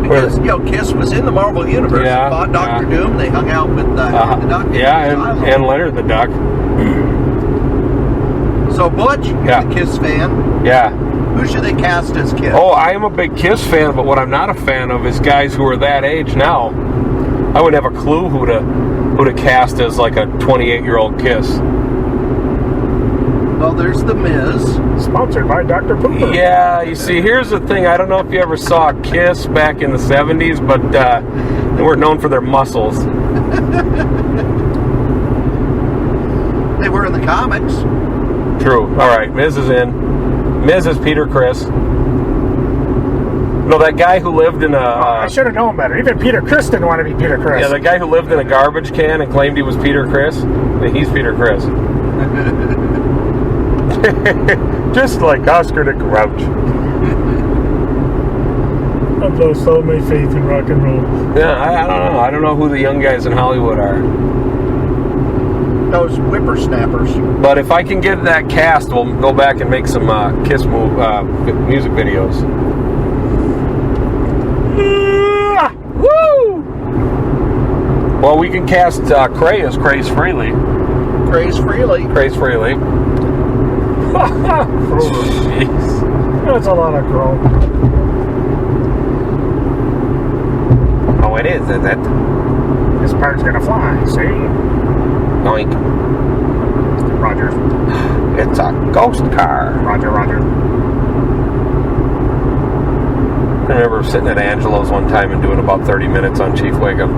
Because, Kiss was in the Marvel Universe. Yeah, They fought Doctor Doom. They hung out with the Doctor. and Leonard the Duck. So, Butch, you're Yeah. a Kiss fan. Yeah. Who should they cast as Kiss? Oh, I am a big Kiss fan, but what I'm not a fan of is guys who are that age now. I wouldn't have a clue who to cast as like a 28-year-old Kiss. Well, there's The Miz. Sponsored by Dr. Pooper. Yeah, you see, here's the thing. I don't know if you ever saw Kiss back in the 70s, but they weren't known for their muscles. They were in the comics. True. All right, Miz is in. Miz is Peter Criss. No, that guy who lived in I a... should have known better. Even Peter Criss didn't want to be Peter Criss. yeah, the guy who lived in a garbage can and claimed he was Peter Criss. He's Peter Criss. Just like Oscar the Grouch. I've lost all my faith in rock and roll. Yeah, I don't know. I don't know who the young guys in Hollywood are. Those whippersnappers. But if I can get that cast, we'll go back and make some Kiss music videos. Woo! Well, we can cast Kray as Craze Freely. Praise freely. Craze Freely. Jeez. That's a lot of crow. Oh, it is it? This bird's gonna fly, see? Oink. Roger. It's a ghost car. Roger, Roger. I remember sitting at Angelo's one time and doing about 30 minutes on Chief Wiggum.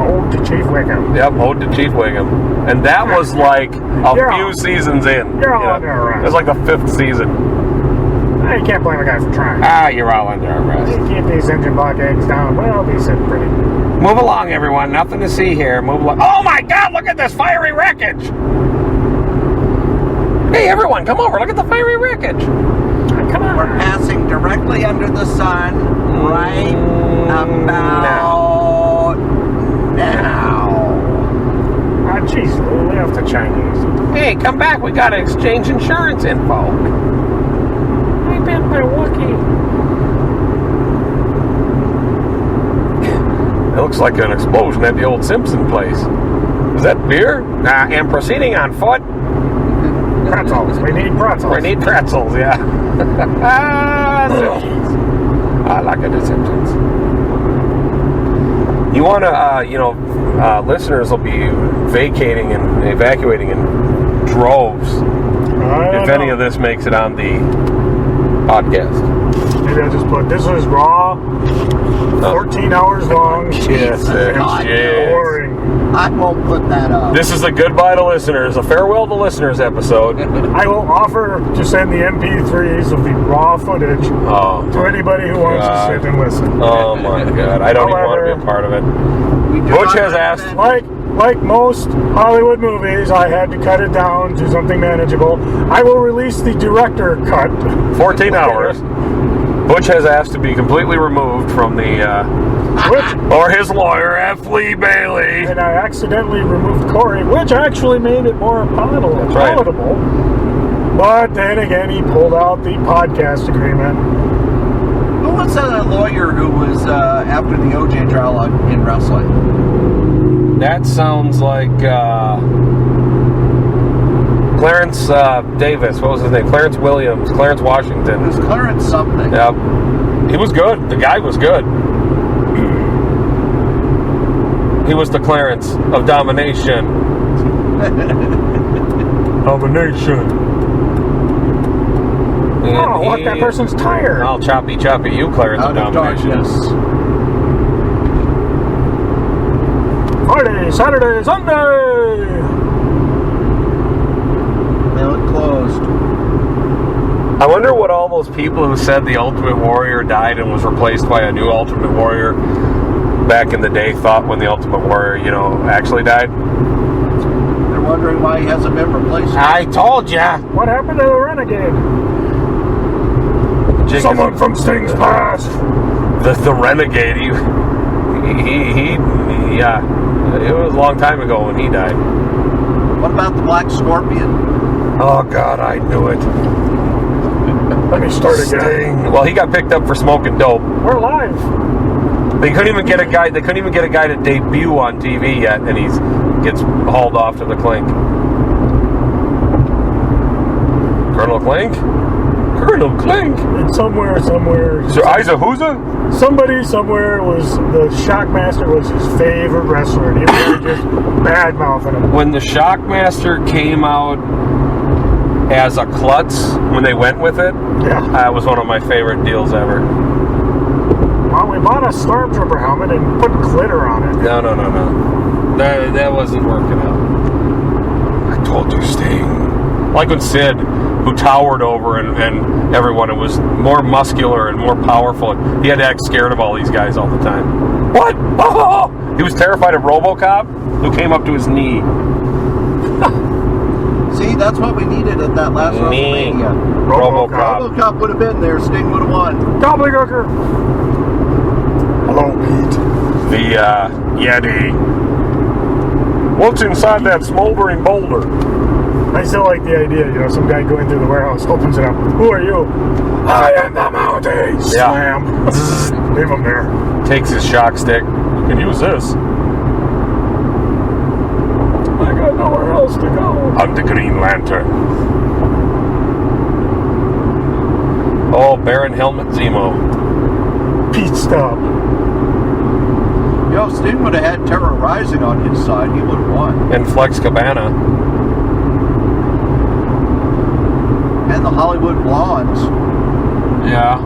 Oh, to Chief Wiggum. Yep, ode to Chief Wiggum. And that was like a few seasons in. You're all under arrest. It was like the 5th season. You can't blame a guy for trying. You're all under arrest. You keep these engine block eggs down. Well, these are pretty. Move along, everyone. Nothing to see here. Move along. Oh my God! Look at this fiery wreckage. Hey, everyone, come over. Look at the fiery wreckage. Come on. We're passing directly under the sun right about now. Ah, jeez, we have the Chinese. Hey, come back. We got to exchange insurance info. I bet my Wookiee. It looks like an explosion at the old Simpson place. Is that beer? And proceeding on foot. Pretzels. We need pretzels. We need pretzels, yeah. Simpsons. I like it, the Simpsons. You want to, listeners will be vacating and evacuating in droves if any of this makes it on the podcast. Maybe I'll just put, this is raw, 14 hours long. Yes, boring. I won't put that up. This is a goodbye to listeners, a farewell to listeners episode. I will offer to send the MP3s of the raw footage to anybody who wants to sit and listen. Oh my God, I don't even want to be a part of it. Butch has asked. Like most Hollywood movies, I had to cut it down to something manageable. I will release the director cut. 14 hours. Butch has asked to be completely removed from the, or his lawyer, F. Lee Bailey. And I accidentally removed Cory, which actually made it more palatable. But then again, he pulled out the podcast agreement. Who was that lawyer who was after the OJ trial in wrestling? That sounds like Clarence Davis. What was his name? Clarence Williams. Clarence Washington. It was Clarence something. Yep. He was good. The guy was good. He was the Clarence of domination. Domination. Oh, what? That person's tired. I'll choppy you, Clarence of domination. Friday, Saturday, Sunday. They look closed. I wonder what all those people who said the Ultimate Warrior died and was replaced by a new Ultimate Warrior back in the day thought when the Ultimate Warrior, actually died. They're wondering why he hasn't been replaced. I told ya. What happened to the Renegade? Someone from Sting's past. The Renegade. He yeah. It was a long time ago when he died. What about the Black Scorpion? Oh God, I knew it. Let me start again. Sting. Well, he got picked up for smoking dope. We're live. They couldn't even get a guy. They couldn't even get a guy to debut on TV yet, and he gets hauled off to the Clink. Colonel Clink. Colonel Clink. And somewhere. So Isa Hooza? Somebody somewhere was the Shockmaster was his favorite wrestler, and he was just bad mouthing him. When the Shockmaster came out as a klutz, when they went with it, that was one of my favorite deals ever. Well, we bought a Stormtrooper helmet and put glitter on it. No. That wasn't working out. I told you, Sting. Like when Sid, who towered over and everyone, it was more muscular and more powerful. He had to act scared of all these guys all the time. What? Oh! He was terrified of RoboCop, who came up to his knee. See, that's what we needed at that last WrestleMania. RoboCop would have been there. Sting would have won. Gobbledygooker. Hello, Pete. The Yeti. What's inside that smoldering boulder? I still like the idea, some guy going through the warehouse opens it up. Who are you? I am the Mountie. Slam. Leave him there. Takes his shock stick. You can use this. I got nowhere else to go. I'm the Green Lantern. Oh, Baron Helmut Zemo. Pete, stop. If Sting would have had Terror Rising on his side, he would have won. And Flex Cabana. And the Hollywood Blondes. Yeah.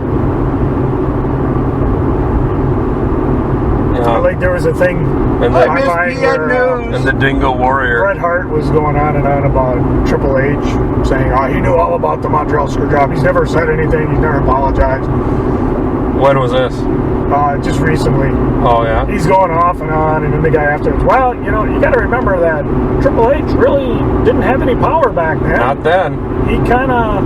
Like there was a thing and and the Dingo Warrior. Bret Hart was going on and on about Triple H, saying, he knew all about the Montreal Screwjob. He's never said anything. He's never apologized. When was this? Just recently. Oh, yeah? He's going off and on, and then the guy afterwards, well, you know, you got to remember that Triple H really didn't have any power back then. Not then. He kind of,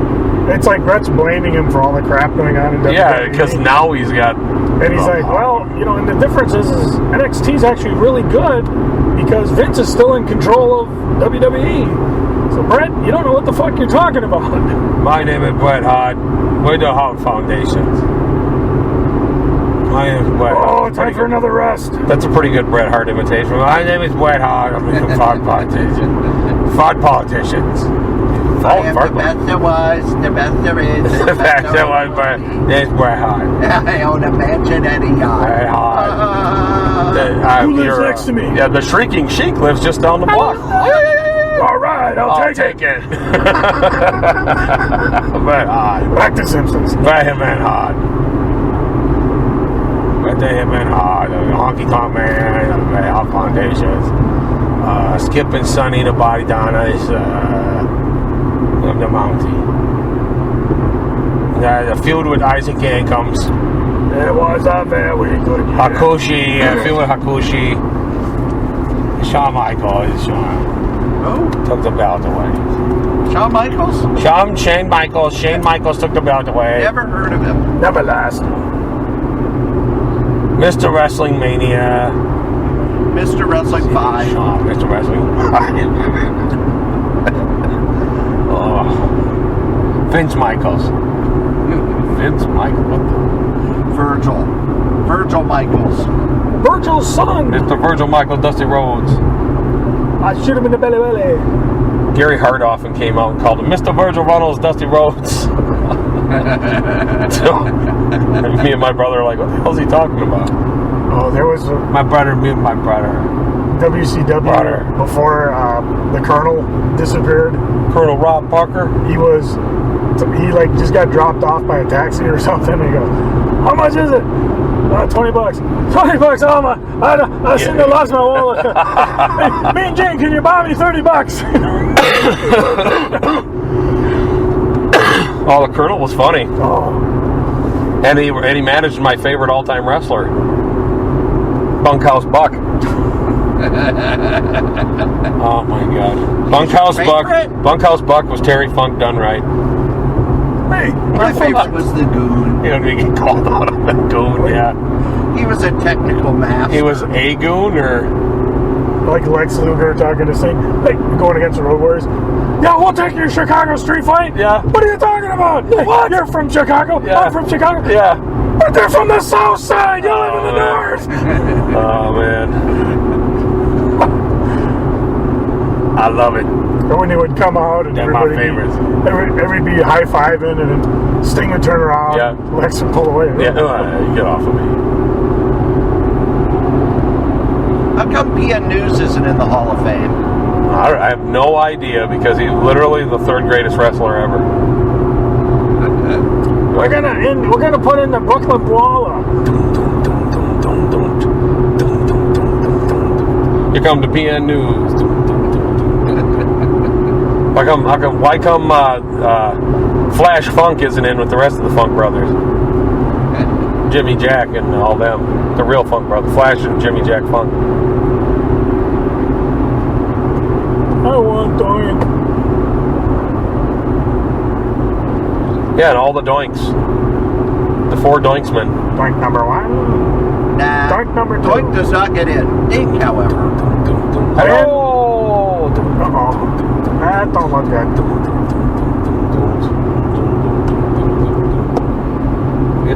it's like Brett's blaming him for all the crap going on in WWE. Yeah, because now he's got... And he's like, well, you know, and the difference is NXT's actually really good because Vince is still in control of WWE. So, Brett, you don't know what the fuck you're talking about. My name is Bret Hart with the Hart Foundation. My name is Bret Hart. Oh, time for another rest. That's a pretty good Bret Hart imitation. My name is Bret Hart. I'm the fart politician. Fart politicians. I am the best there was, the best there is. The best there was, but there's Bret Hart. I own a mansion and a yacht. Bret Hart. Who lives next to me? Yeah, the Shrieking Sheik lives just down the block. All right, I'll take it. Bret Hart. Back to Simpsons. Bret Hitman Hart. Bret the Hitman Hart. The Honky Tonk Man. The Bret Hart Foundations. Skip and Sonny, the Body Donnas. Of the Mountie. The feud with Isaac Yankoms. It was a very good year. Hakushi, feud with Hakushi. Shawn Michaels. Took the belt away. Shawn Michaels? Shane Michaels. Shane Michaels took the belt away. Never heard of him. Never last. Mr. Wrestling Mania. Mr. Wrestling 5. Mr. Wrestling 5. Vince Michaels. Vince Michaels. What the? Virgil Michaels. Virgil's son. Mr. Virgil Michaels, Dusty Rhodes. I shoot him in the belly. Gary Hart often came out and called him Mr. Virgil Runnels, Dusty Rhodes. So, me and my brother are like, what the hell is he talking about? Oh, there was my brother. WCW brother. Before the Colonel disappeared. Colonel Rob Parker. He like just got dropped off by a taxi or something. And he goes, how much is it? $20. $20. Oh my! I seem to have lost my wallet. Hey, me and Jane, can you buy me $30? Oh, the Colonel was funny. Oh. And he managed my favorite all-time wrestler, Bunkhouse Buck. Oh my God, Bunkhouse Buck was Terry Funk done right. Hey, my favorite was the Goon. You know, he get called out on the Goon. Yeah, he was a technical master. He was a Goon, or like Lex Luger talking to Sting, like going against the Road Warriors. Yeah, we'll take your Chicago street fight. Yeah. What are you talking about? What? You're from Chicago? Yeah. I'm from Chicago? Yeah. But they're from the south side. You live in the north. Oh, man. I love it. And when they would come out and they're my favorites. Everybody be high-fiving and then Sting would turn around. Yeah. Lex would pull away. Yeah, get off of me. How come PN News isn't in the Hall of Fame? I have no idea because he's literally the third greatest wrestler ever. We're gonna put in the Brooklyn Brawler. Here come the PN News. Why come Flash Funk isn't in with the rest of the Funk Brothers? Jimmy Jack and all them, the real Funk Brothers, Flash and Jimmy Jack Funk. I want Doink. Yeah, and all the Doinks. The 4 Doinksmen. Doink number 1. Nah. Doink number 2. Doink does not get in. Dink, however. Oh! Uh-oh. That don't look good.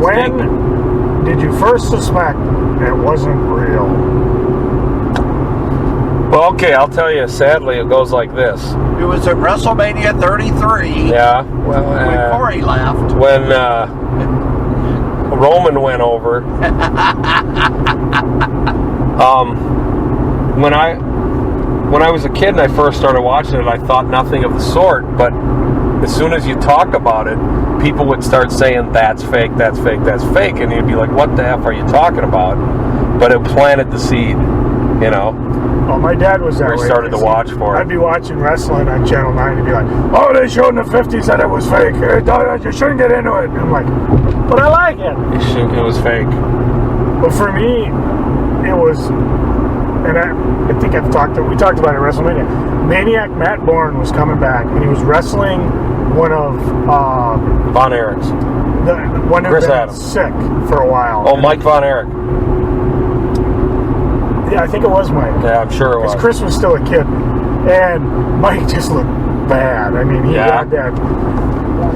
When did you first suspect it wasn't real? Well, okay, I'll tell you. Sadly, it goes like this. It was at WrestleMania 33. Yeah. When Cory laughed. When Roman went over. When I was a kid and I first started watching it, I thought nothing of the sort. But as soon as you talk about it, people would start saying, that's fake, that's fake, that's fake. And you'd be like, what the F are you talking about? But it planted the seed, you know. Oh, my dad was that way. We started to watch for it. I'd be watching wrestling on Channel 9 and be like, oh, they showed in the 50s that it was fake. You shouldn't get into it. And I'm like, but I like it. It was fake. But for me, it was, and I think we talked about it at WrestleMania. Maniac Matt Bourne was coming back, and he was wrestling one of Von Erich's. The one who Chris been Adams. sick for a while. Oh, Mike Von Erich. Yeah, I think it was Mike. Yeah, I'm sure it was. Because Chris was still a kid, and Mike just looked bad. I mean, he had that.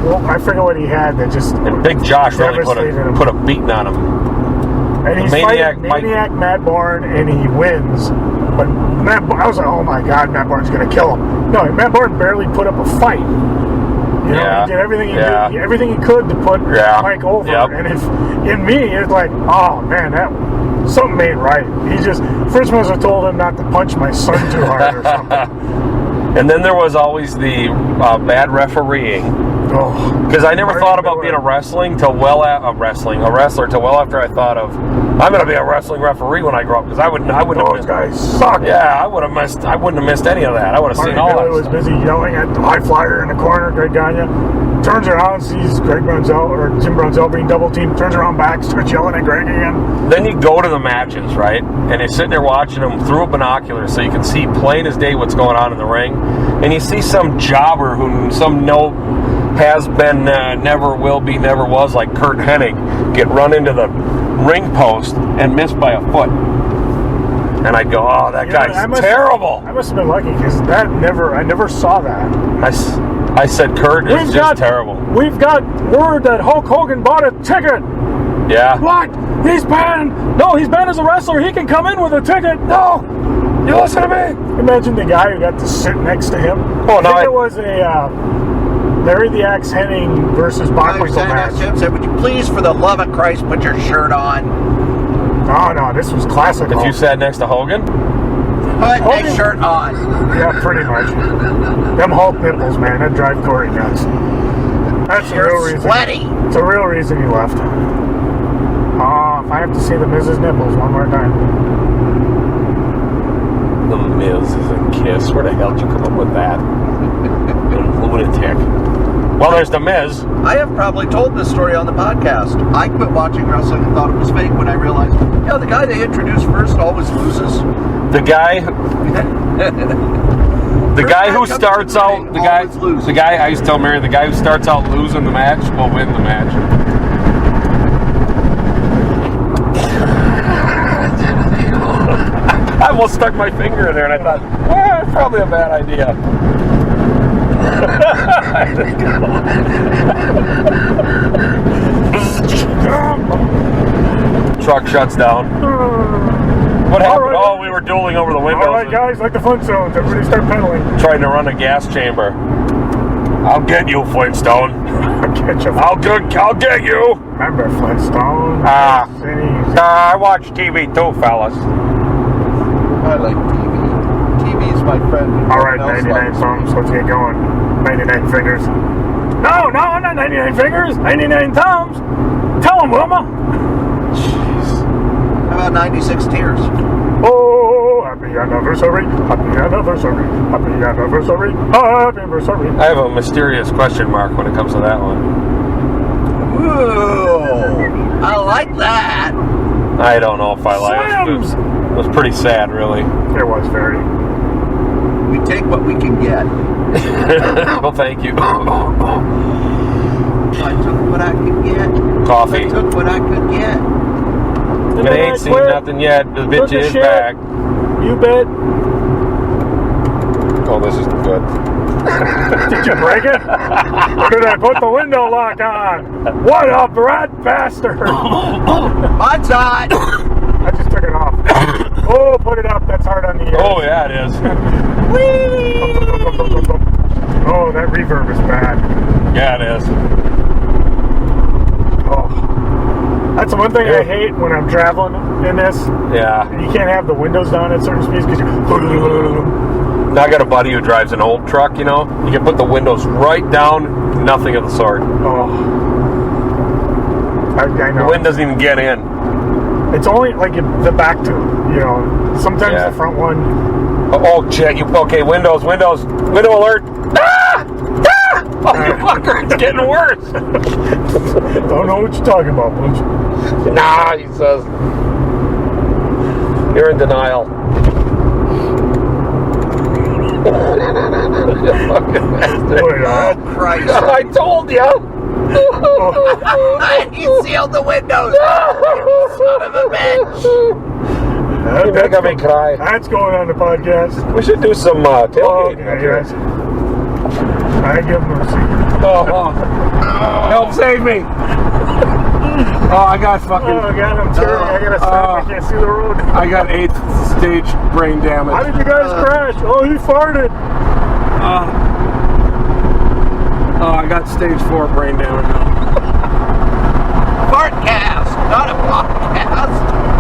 Well, I forget what he had that just. And Big Josh really devastated put a beating on him. And he's fighting Maniac Matt Bourne, and he wins. But I was like, oh my God, Matt Bourne's going to kill him. No, Matt Bourne barely put up a fight. You know, he did everything he did, everything he could to put Mike over. Yep. And in me, it's like, oh man, that something ain't right. He just first must have told him not to punch my son too hard or something. And then there was always the bad refereeing. Because I never thought about being a wrestler till well after I thought of I'm going to be a wrestling referee when I grow up, because I wouldn't have missed. Guys suck. Yeah, I wouldn't have missed any of that. I would have seen all that. Was busy yelling at the high flyer in the corner. Greg Gagne turns around, sees Greg Brunzell or Jim Brunzell being double teamed, turns around back, starts yelling at Greg again. Then you go to the matches, right? And you're sitting there watching them through a binocular so you can see plain as day what's going on in the ring. And you see some jobber who has been, never will be, never was, like Kurt Hennig, get run into the ring post and missed by a foot. And I'd go, oh, that guy's terrible. I must have been lucky, because I never saw that. I said Kurt is just terrible. We've got word that Hulk Hogan bought a ticket. Yeah. What? He's banned. No, he's banned as a wrestler. He can come in with a ticket. No. You listen to me. Imagine the guy who got to sit next to him. Oh, no. I think it was a Larry the Axe Hennig versus Bockwinkel match. Said, would you please, for the love of Christ, put your shirt on? Oh, no, this was classic. If you sat next to Hogan? Put a shirt on. Yeah, pretty much. Them Hulk nipples, man, that drive Cory nuts. That's the real reason. Sweaty. It's a real reason he left. Oh, if I have to see the Miz's nipples one more time. The Miz is a kiss. Where the hell did you come up with that? Lunatic. Well, there's the Miz. I have probably told this story on the podcast. I quit watching wrestling and thought it was fake when I realized, the guy they introduced first always loses. The guy who starts out, the guy I used to tell Mary, the guy who starts out losing the match will win the match. I almost stuck my finger in there, and I thought, that's probably a bad idea. Truck shuts down. What happened? Right. Oh, we were dueling over the windows. All right, guys, like the Flintstones, everybody start pedaling. Trying to run a gas chamber. I'll get you, Flintstone. I'll get you. Remember Flintstone? I watch TV too, fellas. I like TV. TV is my friend. All right, 99 thumbs. Let's get going. 99 fingers. No, not 99 fingers. 99 thumbs. Tell them, Wilma. Jeez. How about 96 tears? Oh, happy anniversary. Happy anniversary. Happy anniversary. Happy anniversary. I have a mysterious question mark when it comes to that one. Ooh, I like that. I don't know if I like it. It was pretty sad, really. It was very. We take what we can get. Well, thank you. I took what I could get. Coffee. I took what I could get. You ain't seen nothing yet. The bitch is back. You bet. Oh, this isn't good. Did you break it? Or did I put the window lock on? What a brat bastard! Mine's hot. I just took it off. Oh, put it up. That's hard on the ears. Oh, yeah, it is. Oh, that reverb is bad. Yeah, it is. Oh, that's the one thing I hate when I'm traveling in this. Yeah. You can't have the windows down at certain speeds because Now I got a buddy who drives an old truck, you can put the windows right down, nothing of the sort. Oh. I know. The wind doesn't even get in. It's only like the back two, sometimes the front one. Oh, shit, okay, windows, window alert. Ah! Ah! Oh, you fucker, it's getting worse. Don't know what you're talking about, Butch. Nah, he says. You're in denial. You fucking bastard. Oh, Christ. I told you. He sealed the windows. Son of a bitch. You making me cry. That's going on the podcast. We should do some tailgating. Yes. I give mercy. Help save me. Oh, I got fucking. Oh God, I'm turning. I gotta stop. I can't see the road. I got 8th stage brain damage. How did you guys crash? Oh, he farted. I got stage 4 brain damage. Fartcast, not a podcast.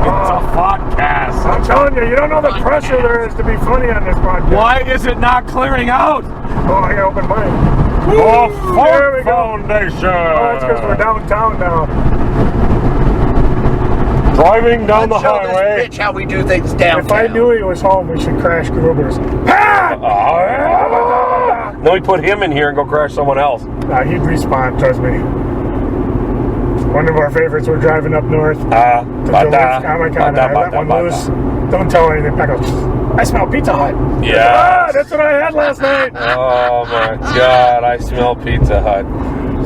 It's a podcast. I'm telling you, you don't know the pressure there is to be funny on this podcast. Why is it not clearing out? Oh, I gotta open mine. Oh, There we go. Foundation. Oh, it's because we're downtown now. Driving down the Let's show highway. this bitch how we do things downtown. If I knew he was home, we should crash Gruber's. No, we put him in here and go crash someone else. He'd respawn, trust me. One of our favorites, we're driving up north to Duluth ComiCon. I let one loose. Don't tell anything. I go, I smell Pizza Hut. Yeah. That's what I had last night. Oh my God, I smell Pizza Hut.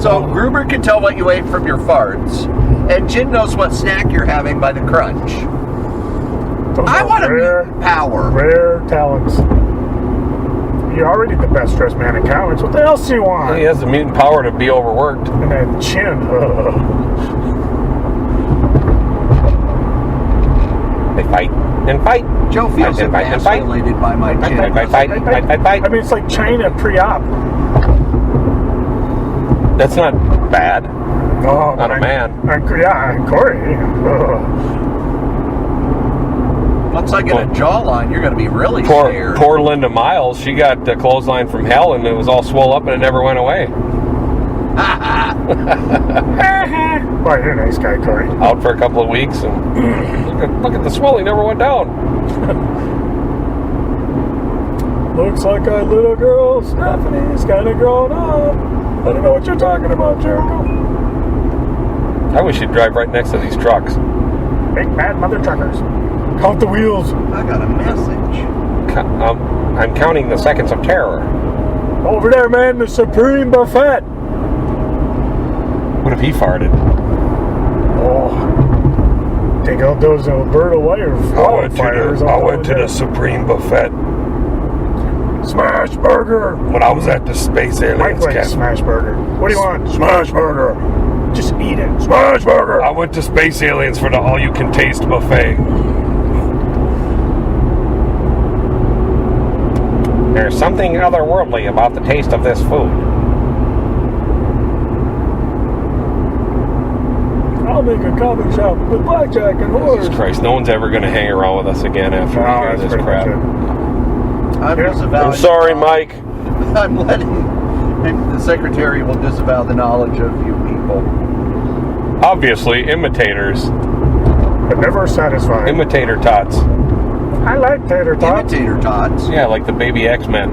So Gruber can tell what you ate from your farts, and Jin knows what snack you're having by the crunch. Those I are want rare, a power. rare talents. You're already the best dressed man in comics. What the else do you want? He has the mutant power to be overworked. And that chin. They fight and fight. Joe feels Fight, fight, fight, fight. emasculated by my Fight, chin. fight, fight, fight, fight, fight. I mean, it's like China pre-op. That's not bad. Oh, Not a man. Yeah, Cory. Once I get a jawline, you're going to be really scared. Poor Linda Miles. She got the clothesline from hell, and it was all swole up, and it never went away. Boy, you're a nice guy, Cory. Out for a couple of weeks, and look at the swelling, never went down. Looks like a little girl. Stephanie's kind of grown up. I don't know what you're talking about, Jericho. I wish you'd drive right next to these trucks. Big bad mother truckers. Count the wheels. I got a message. I'm counting the seconds of terror. Over there, man, the Supreme Buffet. What if he farted? Oh. Take out those Alberta wildfires. I went to the Supreme Buffet Smash Burger. when I was at the Space Mike Aliens likes camp. Smash Burger. What do you want? Smash Burger. Just eat it. Smash Burger! I went to Space Aliens for the all-you-can-taste buffet. There's something otherworldly about the taste of this food. I'll make a comic shop with blackjack and horse. Jesus Christ, no one's ever going to hang around with us again after we hear that's this pretty crap. much it. I'm Yeah. disavowing. I'm sorry, Mike. I'm letting the secretary will disavow the knowledge of you people. Obviously, imitators. But never satisfied. Imitator tots. I like tater tots. Imitator tots. Yeah, like the baby X-Men.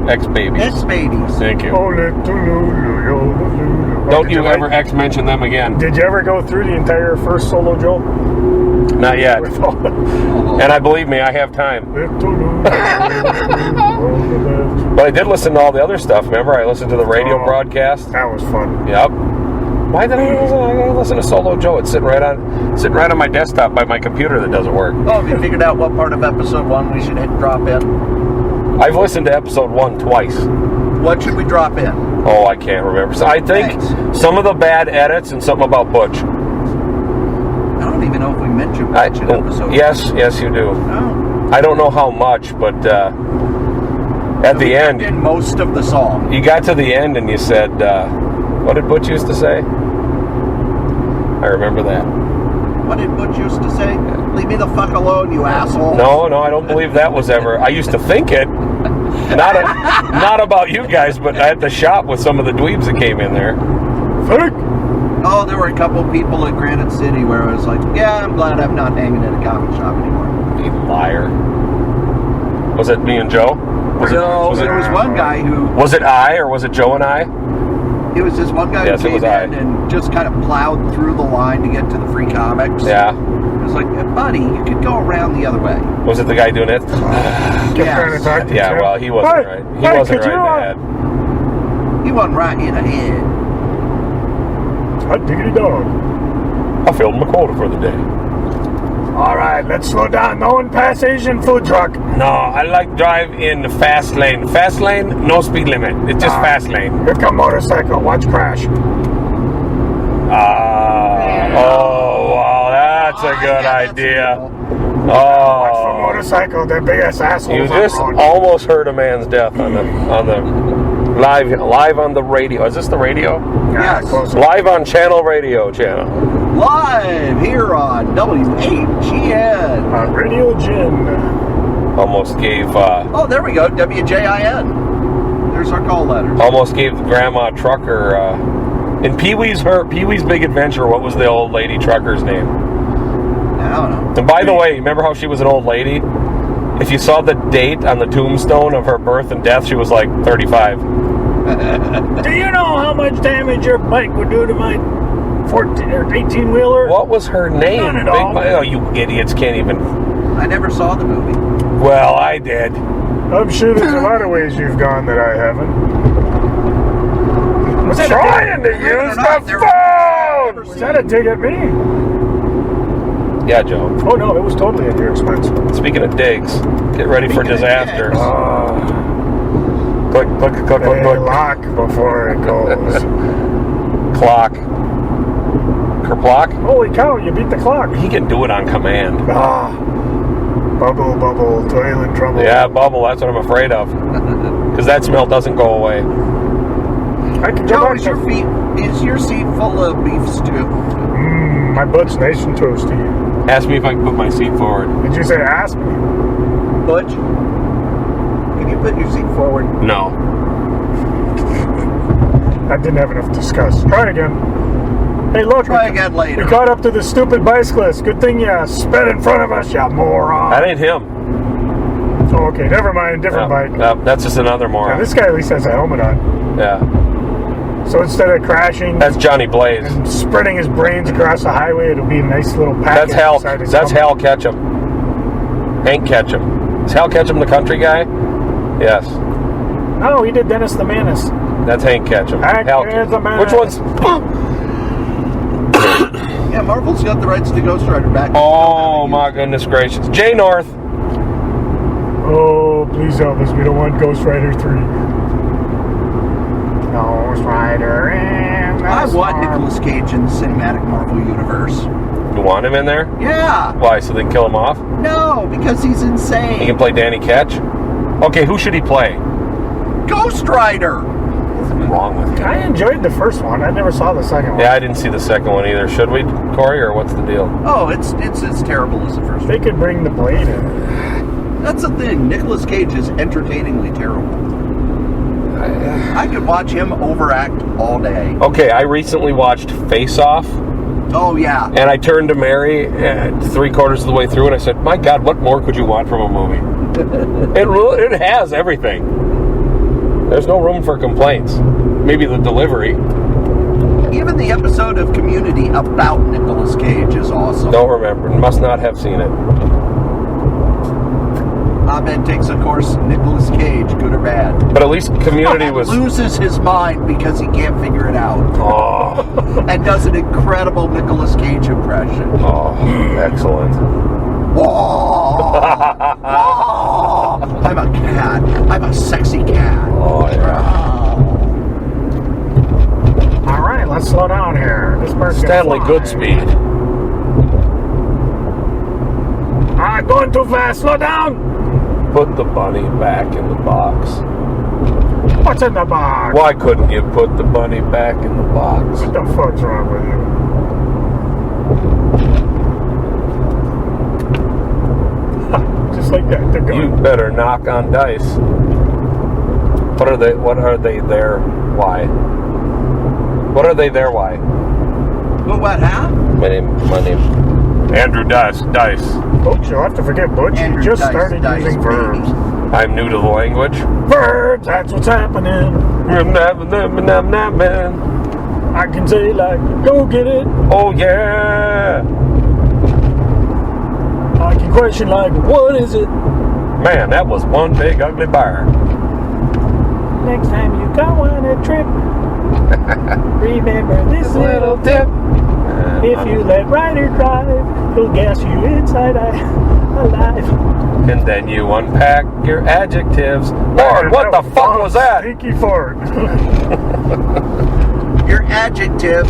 X-babies. X-babies. Thank you. Oh, little Lulu. Don't you ever X-mention them again. Did you ever go through the entire first solo, Joe? Not yet. With all the And I believe me, I have time. little Lulu. But I did listen to all the other stuff, remember? I listened to the radio broadcast. That was fun. Yep. Why did I listen? I gotta listen to Solo Joe. It's sitting right on my desktop by my computer that doesn't work. Oh, have you figured out what part of episode 1 we should drop in? I've listened to episode 1 twice. What should we drop in? Oh, I can't remember. So I think some of the bad edits and something about Butch. I don't even know if we mentioned Butch in episode 1. Yes, you do. No. I don't know how much, but at the end, In most of the song. you got to the end and you said, what did Butch used to say? I remember that. What did Butch used to say? Leave me the fuck alone, you asshole. No, I don't believe that was ever. I used to think it. Not about you guys, but at the shop with some of the dweebs that came in there. Fake. Oh, there were a couple people in Granite City where I was like, yeah, I'm glad I'm not hanging in a comic shop anymore. You liar. Was it me and Joe? There was one guy who... Was it I or was it Joe and I? It was this one guy Yes, who it was came I. in and just kind of plowed through the line to get to the free comics. Yeah. It was like, buddy, you could go around the other way. Was it the guy doing it? Kept trying to talk to you. Yeah, well, he wasn't right. He wasn't right in the head. He wasn't right in the head. Hot diggity dog. I filled my quota for the day. All right, let's slow down. No one pass Asian food truck. No, I like drive in the fast lane. Fast lane, no speed limit. It's just fast lane. Here come motorcycle. Watch crash. Oh, wow, that's a good idea. Watch the motorcycle. That big ass asshole. You just almost heard a man's death on the live on the radio. Is this the radio? Yeah, Yes. close. Live on radio channel. Live here on W8GN. Radio Gin. Almost gave Oh, there we go. WJIN. There's our call letters. almost gave the grandma trucker in Pee-wee's Big Adventure. What was the old lady trucker's name? I don't know. And by the way, remember how she was an old lady? If you saw the date on the tombstone of her birth and death, she was like 35. Do you know how much damage your bike would do to my 14 or 18 wheeler? What was her name? None at all. Oh, you idiots can't even. I never saw the movie. Well, I did. I'm sure there's a lot of ways you've gone that I haven't. Was that Trying to Believe it or use not, the there- phone! Was that a dig at me? Yeah, Joe. Oh no, it was totally at your expense. Speaking of digs, get ready for Speaking of disaster. digs. Click, click, click, click, Hey, click. lock before it goes. Clock. Kerplock? Holy cow, you beat the clock. He can do it on command. Bubble, bubble, toil and trouble. Yeah, bubble, that's what I'm afraid of. Because that smell doesn't go away. I can Joe, jump is your seat full of beef stew? My butt's nice and toasty. Ask me if I can put my seat forward. Did you say ask me? Butch, can you put your seat forward? No. I didn't have enough to discuss. Try again. Hey, look. Try again later. We caught up to the stupid bicyclist. Good thing you sped in front of us, you moron. That ain't him. Oh, okay, never mind. Different bike. No, that's just another Now, moron. this guy at least has a helmet on. Yeah. So instead of crashing That's Johnny Blaze. and spreading his brains across the highway, it'll be a nice little package. That's Hal. beside his That's helmet. Hal Ketchum. Hank Ketchum. Is Hal Ketchum the country guy? Yes. No, he did Dennis the Menace. That's Hank Ketchum. Hank Hal is the man. Which one's? Yeah, Marvel's got the rights to Ghost Rider back. Oh my goodness gracious. Jay North. Oh, please help us. We don't want Ghost Rider 3. Ghost Rider in the I want storm. Nicolas Cage in the cinematic Marvel universe. You want him in there? Yeah. Why? So they can kill him off? No, because he's He insane. can play Danny Ketch? Okay, who should he play? Ghost Rider. What's wrong with you? I enjoyed the first one. I never saw the second one. Yeah, I didn't see the second one either. Should we, Corey, or what's the deal? Oh, it's as terrible as the first They one. could bring the blade in. That's the thing. Nicolas Cage is entertainingly terrible. I could watch him overact all day. Okay, I recently watched Face Off, Oh, yeah. and I turned to Mary 3/4 of the way through, and I said, "My God, what more could you want from a movie? It has everything. There's no room for complaints. Maybe the delivery. Even the episode of Community about Nicolas Cage is awesome. Don't remember. Must not have seen it. Abed takes a course, Nicolas Cage, good or bad. But at least Community was. Loses his mind because he can't figure it out. Oh, And does an incredible Nicolas Cage impression. Excellent. Whoa! Whoa! I'm a cat. I'm a sexy cat. Oh, yeah. All right, let's slow down here. This bird's gonna Stanley fly. Goodspeed. Going too fast. Slow down. Put the bunny back in the box. What's in the box? Why couldn't you put the bunny back in the box? What the fuck's wrong with you? Just like that. They're You going. better knock on dice. What are they there? Why? What are they there? Why? Well, what happened? My name. Andrew Dice. Folks, you'll have to forget Butch. Andrew He just Dice, started Dice, using verbs. baby. I'm new to the language. Verbs, that's what's happening. I can say like, go get it. Oh yeah. Like a question like, what is it? Man, that was one big ugly bar. Next time you go on a trip, remember this little tip. If you let Ryder drive, he'll gas you inside alive. And then you unpack your adjectives. Lord, what the fuck was that? Stinky fart. Your adjectives.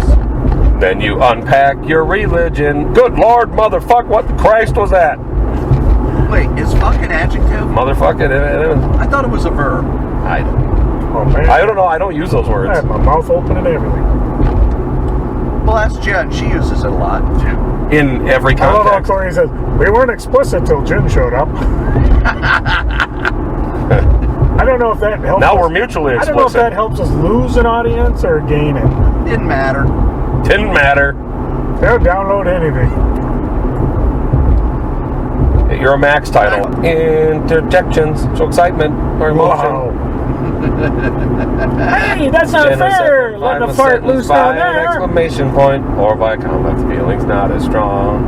Then you unpack your religion. Good Lord, motherfuck, what the Christ was that? Wait, is fuck an adjective? Motherfuck it. I thought it was a verb. I don't. Oh, man. I don't know. I don't use those I words. had my mouth open and everything. Well, that's Jen. She uses it a lot. In every I love how context. Cory says, we weren't explicit till Jen showed up. I don't know if that helps. Now us. we're mutually I don't know if explicit. that helps us lose an audience or gain it. Didn't matter. Didn't matter. They'll download anything. You're a Max title. Interjections. So excitement or emotion. Wow. Hey, that's not fair. Let the fart loose down by an there. exclamation point or by complex feelings not as strong.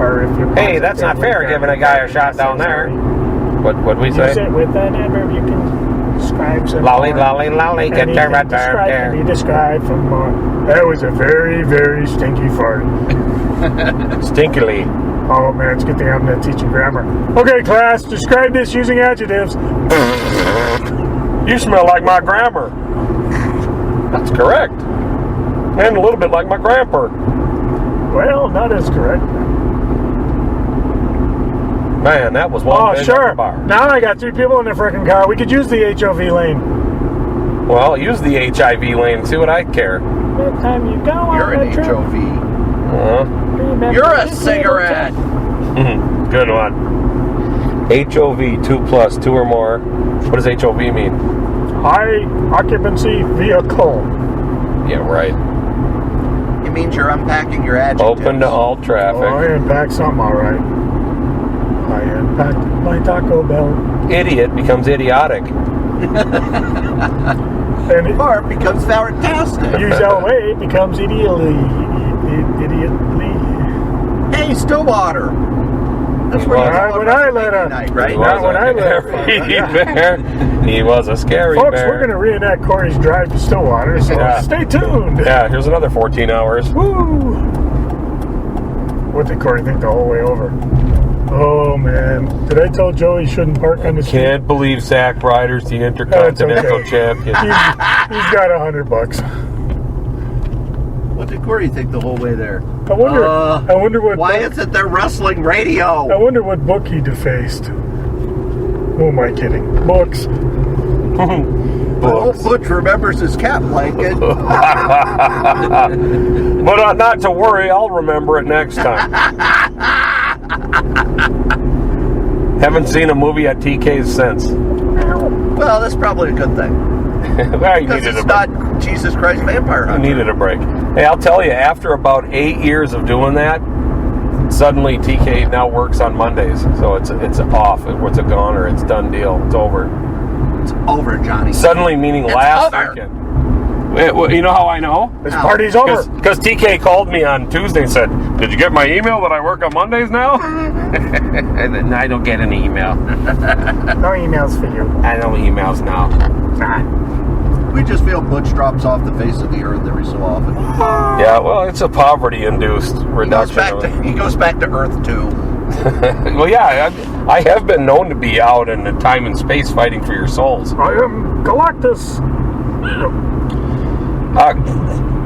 Or if you're Hey, that's not fair giving a guy a shot down there. What'd we say? Use it with an adverb. You can describe some Lolly, more. lolly, lolly, get your red Can you describe some more? That was a very, very stinky fart. Stinkily. Oh man, it's a good thing I'm not teaching grammar. Okay, class, describe this using adjectives. You smell like my grammar. That's correct. And a little bit like my grandpa. Well, not as correct. Man, that was one Oh, big sure. bar. Now I got 3 people in the frickin' car. We could use the HOV lane. Well, use the HIV lane. See what I care. Next time you go on You're a an trip, HOV. remember You're a this little cigarette. tip. Good one. HOV 2+, 2 or more. What does HOV mean? High occupancy vehicle. Yeah, right. It means you're unpacking your adjectives. Open to all traffic. Oh, I unpacked something all right. I unpacked my Taco Bell. Idiot becomes idiotic. And it, Or it becomes fantastic. use LA becomes idiotly. Hey, Stillwater. That's where Well, you Not go when on I a let her. night, right? He Not was when a I let her. scary Yeah. bear. He was a scary Folks, bear. we're going to reenact Cory's drive to Stillwater, so Yeah. stay tuned. Yeah, here's another 14 hours. Woo! What did Cory think the whole way over? Oh, man. Did I tell Joe he shouldn't park on the street? Can't believe Zach Ryder's the Intercontinental okay. Champion. He's got $100. What did Cory think the whole way there? I wonder what. Why isn't there wrestling radio? I wonder what book he defaced. Who am I kidding? Books. Old Butch remembers his cat blanket. But not to worry, I'll remember it next time. Haven't seen a movie at TK's since. Well, that's probably a good thing. Well, you Because needed it's a break. not Jesus Christ Vampire You Hunter. needed a break. Hey, I'll tell you, after about 8 years of doing that, suddenly TK now works on Mondays. So it's off. It's a goner. It's done deal. It's over. It's over, Johnny. Suddenly meaning It's last over. weekend. Wait, well, you know how I know? This No. party's over. Because TK called me on Tuesday and said, "Did you get my email that I work on Mondays now?" And then I don't get an email. No emails for you. I know emails now. Nah. We just feel Butch drops off the face of the earth every so often. Yeah, well, it's a poverty-induced reduction. He goes back to Earth too. Well, yeah, I have been known to be out in the time and space fighting for your souls. I am Galactus.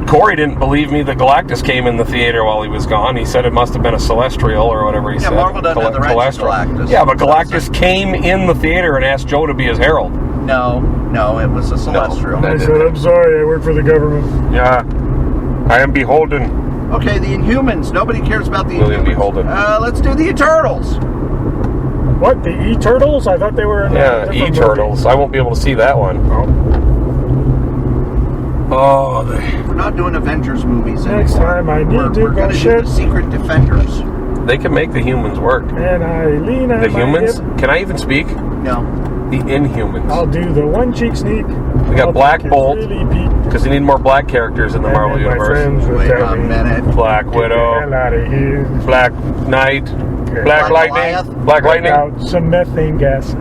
Cory didn't believe me that Galactus came in the theater while he was gone. He said it must have been a celestial or whatever he Yeah, said. Marvel doesn't have the rights to Galactus. Yeah, but Galactus came in the theater and asked Joe to be his herald. No, it was a celestial. No. I said, I'm sorry, I work for the government. Yeah, I am beholden. Okay, the Inhumans. Nobody cares about the William Inhumans. Beholden. Let's do the Eternals. What, the E-Turtles? I thought they were in a Yeah, different E-Turtles. I won't be able to see that one. Oh, We're not doing Avengers movies anymore. Next time I need to We're go going to do shit. the Secret Defenders. they can make the humans work. And I lean on The my humans? hip. Can I even speak? No. The Inhumans. I'll do the one cheek sneak. We got Black Bolt, Really beat because you need more black characters in the Marvel my universe. friends would Wait tell a me, minute. Black "Get the hell Widow, out of here. Black Knight, Black Black Lightning, Goliath? Black Let Lightning. out some methane gas.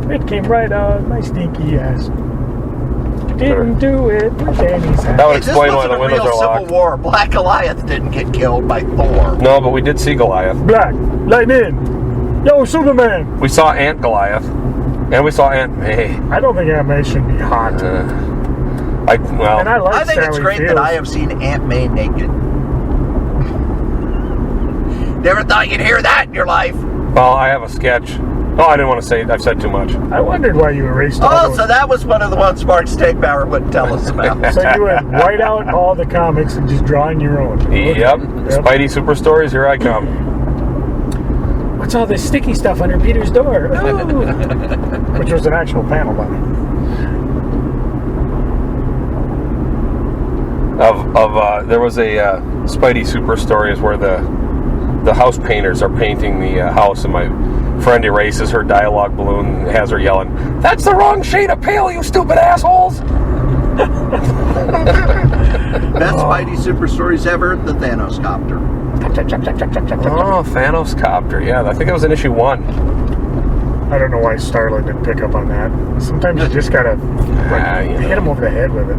It came right out my stinky ass. Didn't do it with Danny's That ass. would This explain why wasn't the a windows real are Civil locked. War. Black Goliath didn't get killed by Thor. No, but we did see Goliath. Black, lightning. Yo, Superman. We saw Aunt Goliath, and we saw Aunt May. I don't think Aunt May should be hot. And I well, like I think it's Sally great Fields. that I have seen Aunt May naked. Never thought you'd hear that in your life. I have a sketch. Oh, I didn't want to say it. I've said too much. I wondered why you erased all Oh, those. so that was one of the ones Mark Stegmauer wouldn't tell us about. So you would white out all the comics and just draw in your own. Yep. Spidey Super Stories, here I come. What's all this sticky stuff under Peter's door? Ooh. Which was an actual panel, by the way. There was a Spidey Super Stories where the house painters are painting the house, and my friend erases her dialogue balloon and has her yelling, "That's the wrong shade of pale, you stupid assholes!" Best Spidey Super Stories ever, the Thanos Copter. Oh, Thanos Copter. Yeah, I think that was in issue 1. I don't know why Starlin didn't pick up on that. Sometimes you just gotta hit him over the head with it.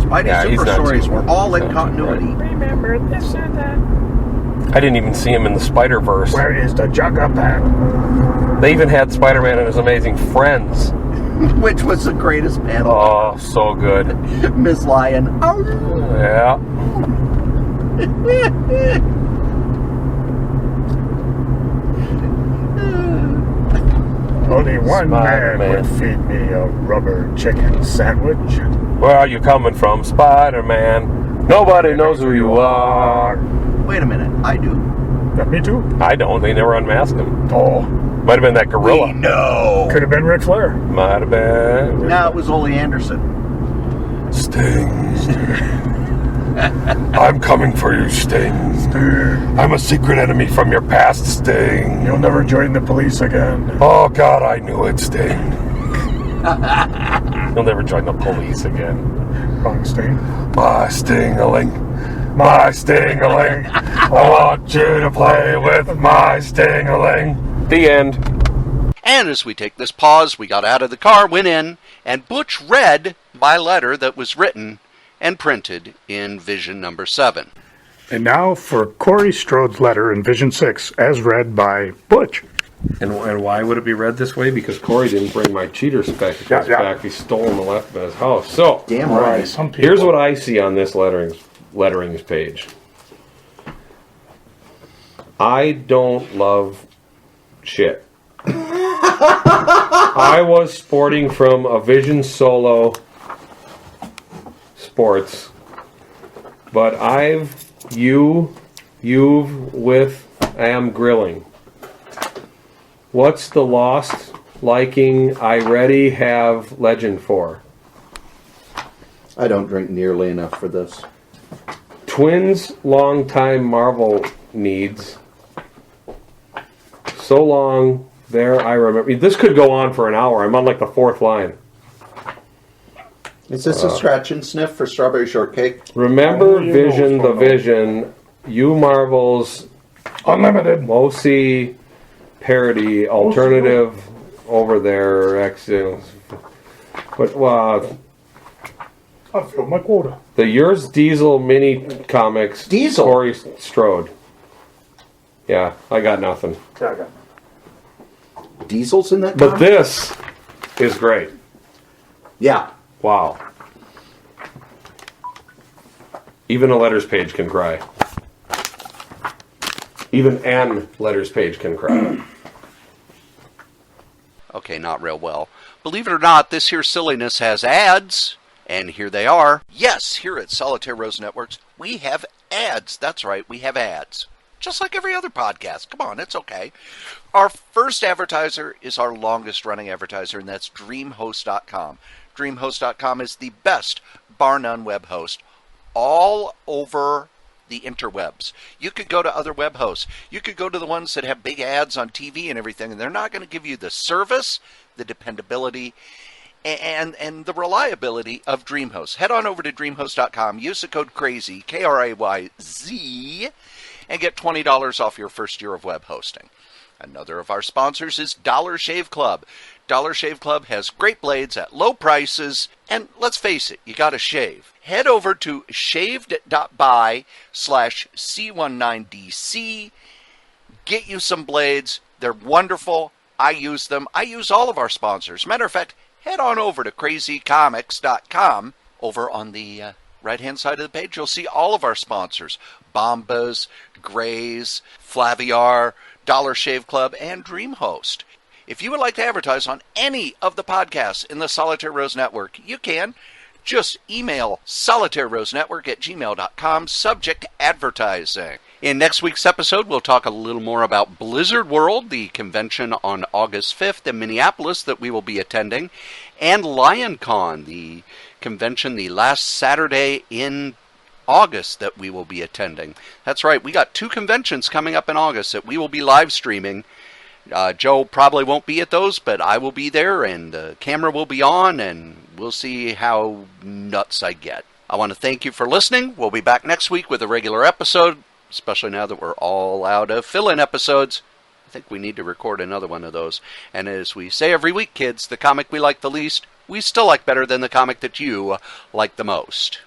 Spidey Yeah, he's Super not Stories too- were all in he's not too continuity. Remember this or that. I didn't even see him in the Spider-Verse. Where is the Juggerpan? They even had Spider-Man and his amazing friends. Which was the greatest panel. Oh, so good. Miss Lion. Yeah. Only one man Spider-Man. would feed me a rubber chicken sandwich. Where are you coming from, Spider-Man? Nobody knows who you are. Wait a minute, I do. Yeah, me too. I don't. They never unmasked him. Oh, Might have been that gorilla. No. could have been Ric Flair. Might have been. No, it was Ole Anderson. Sting. I'm coming for you, Sting. I'm a secret enemy from your past, Sting. You'll never join the police again. Oh, God, I knew it, Sting. You'll never join the police again. Wrong Sting. My Sting-a-ling. My Sting-a-ling. I want you to play with my Sting-a-ling. The end. And as we take this pause, we got out of the car, went in, and Butch read my letter that was written and printed in Vision number 7. And now for Corey Strode's letter in Vision 6, as read by Butch. And why would it be read this way? Because Corey didn't bring my cheater spectacles back. He stole them and left them at his house. So, Damn Right, right. some people. here's what I see on this letterings page. I don't love shit. I was sporting from a Vision Solo Sports, but you've with am grilling. What's the lost liking I already have legend for? I don't drink nearly enough for this. Twins long-time Marvel needs. So long there I remember. This could go on for an hour. I'm on like the 4th line. Is this a scratch and sniff for Strawberry Shortcake? Remember Only you Vision know, the Vision. You Marvel's Unlimited. Mosi parody alternative over there. But I filled my quota. the Yours Diesel mini comics. Diesel? Corey Strode. Yeah, I got nothing. Diesel's in that But comic? this is great. Yeah. Wow. Even a letters page can cry. Even an letters page can cry. Okay, not real well. Believe it or not, this here silliness has ads, and here they are. Yes, here at Solitaire Rose Networks, we have ads. That's right, we have ads. Just like every other podcast. Come on, it's okay. Our first advertiser is our longest running advertiser, and that's DreamHost.com. DreamHost.com is the best, bar none, web host all over the interwebs. You could go to other web hosts. You could go to the ones that have big ads on TV and everything, and they're not going to give you the service, the dependability, and the reliability of DreamHost. Head on over to DreamHost.com, use the code CRAYZ, K-R-A-Y-Z, and get $20 off your first year of web hosting. Another of our sponsors is Dollar Shave Club. Dollar Shave Club has great blades at low prices, and let's face it, you gotta shave. Head over to shaved.by/C19DC. Get you some blades. They're wonderful. I use them. I use all of our sponsors. Matter of fact, head on over to crazycomics.com. Over on the right-hand side of the page, you'll see all of our sponsors. Bombas, Grays, Flaviar, Dollar Shave Club, and DreamHost. If you would like to advertise on any of the podcasts in the Solitaire Rose Network, you can. Just email solitairerosenetwork@gmail.com, subject advertising. In next week's episode, we'll talk a little more about Blizzard World, the convention on August 5th in Minneapolis that we will be attending, and LionCon, the convention the last Saturday in August that we will be attending. That's right, we got 2 conventions coming up in August that we will be live streaming. Joe probably won't be at those, but I will be there, and the camera will be on, and we'll see how nuts I get. I want to thank you for listening. We'll be back next week with a regular episode, especially now that we're all out of fill-in episodes. I think we need to record another one of those. And as we say every week, kids, the comic we like the least, we still like better than the comic that you like the most.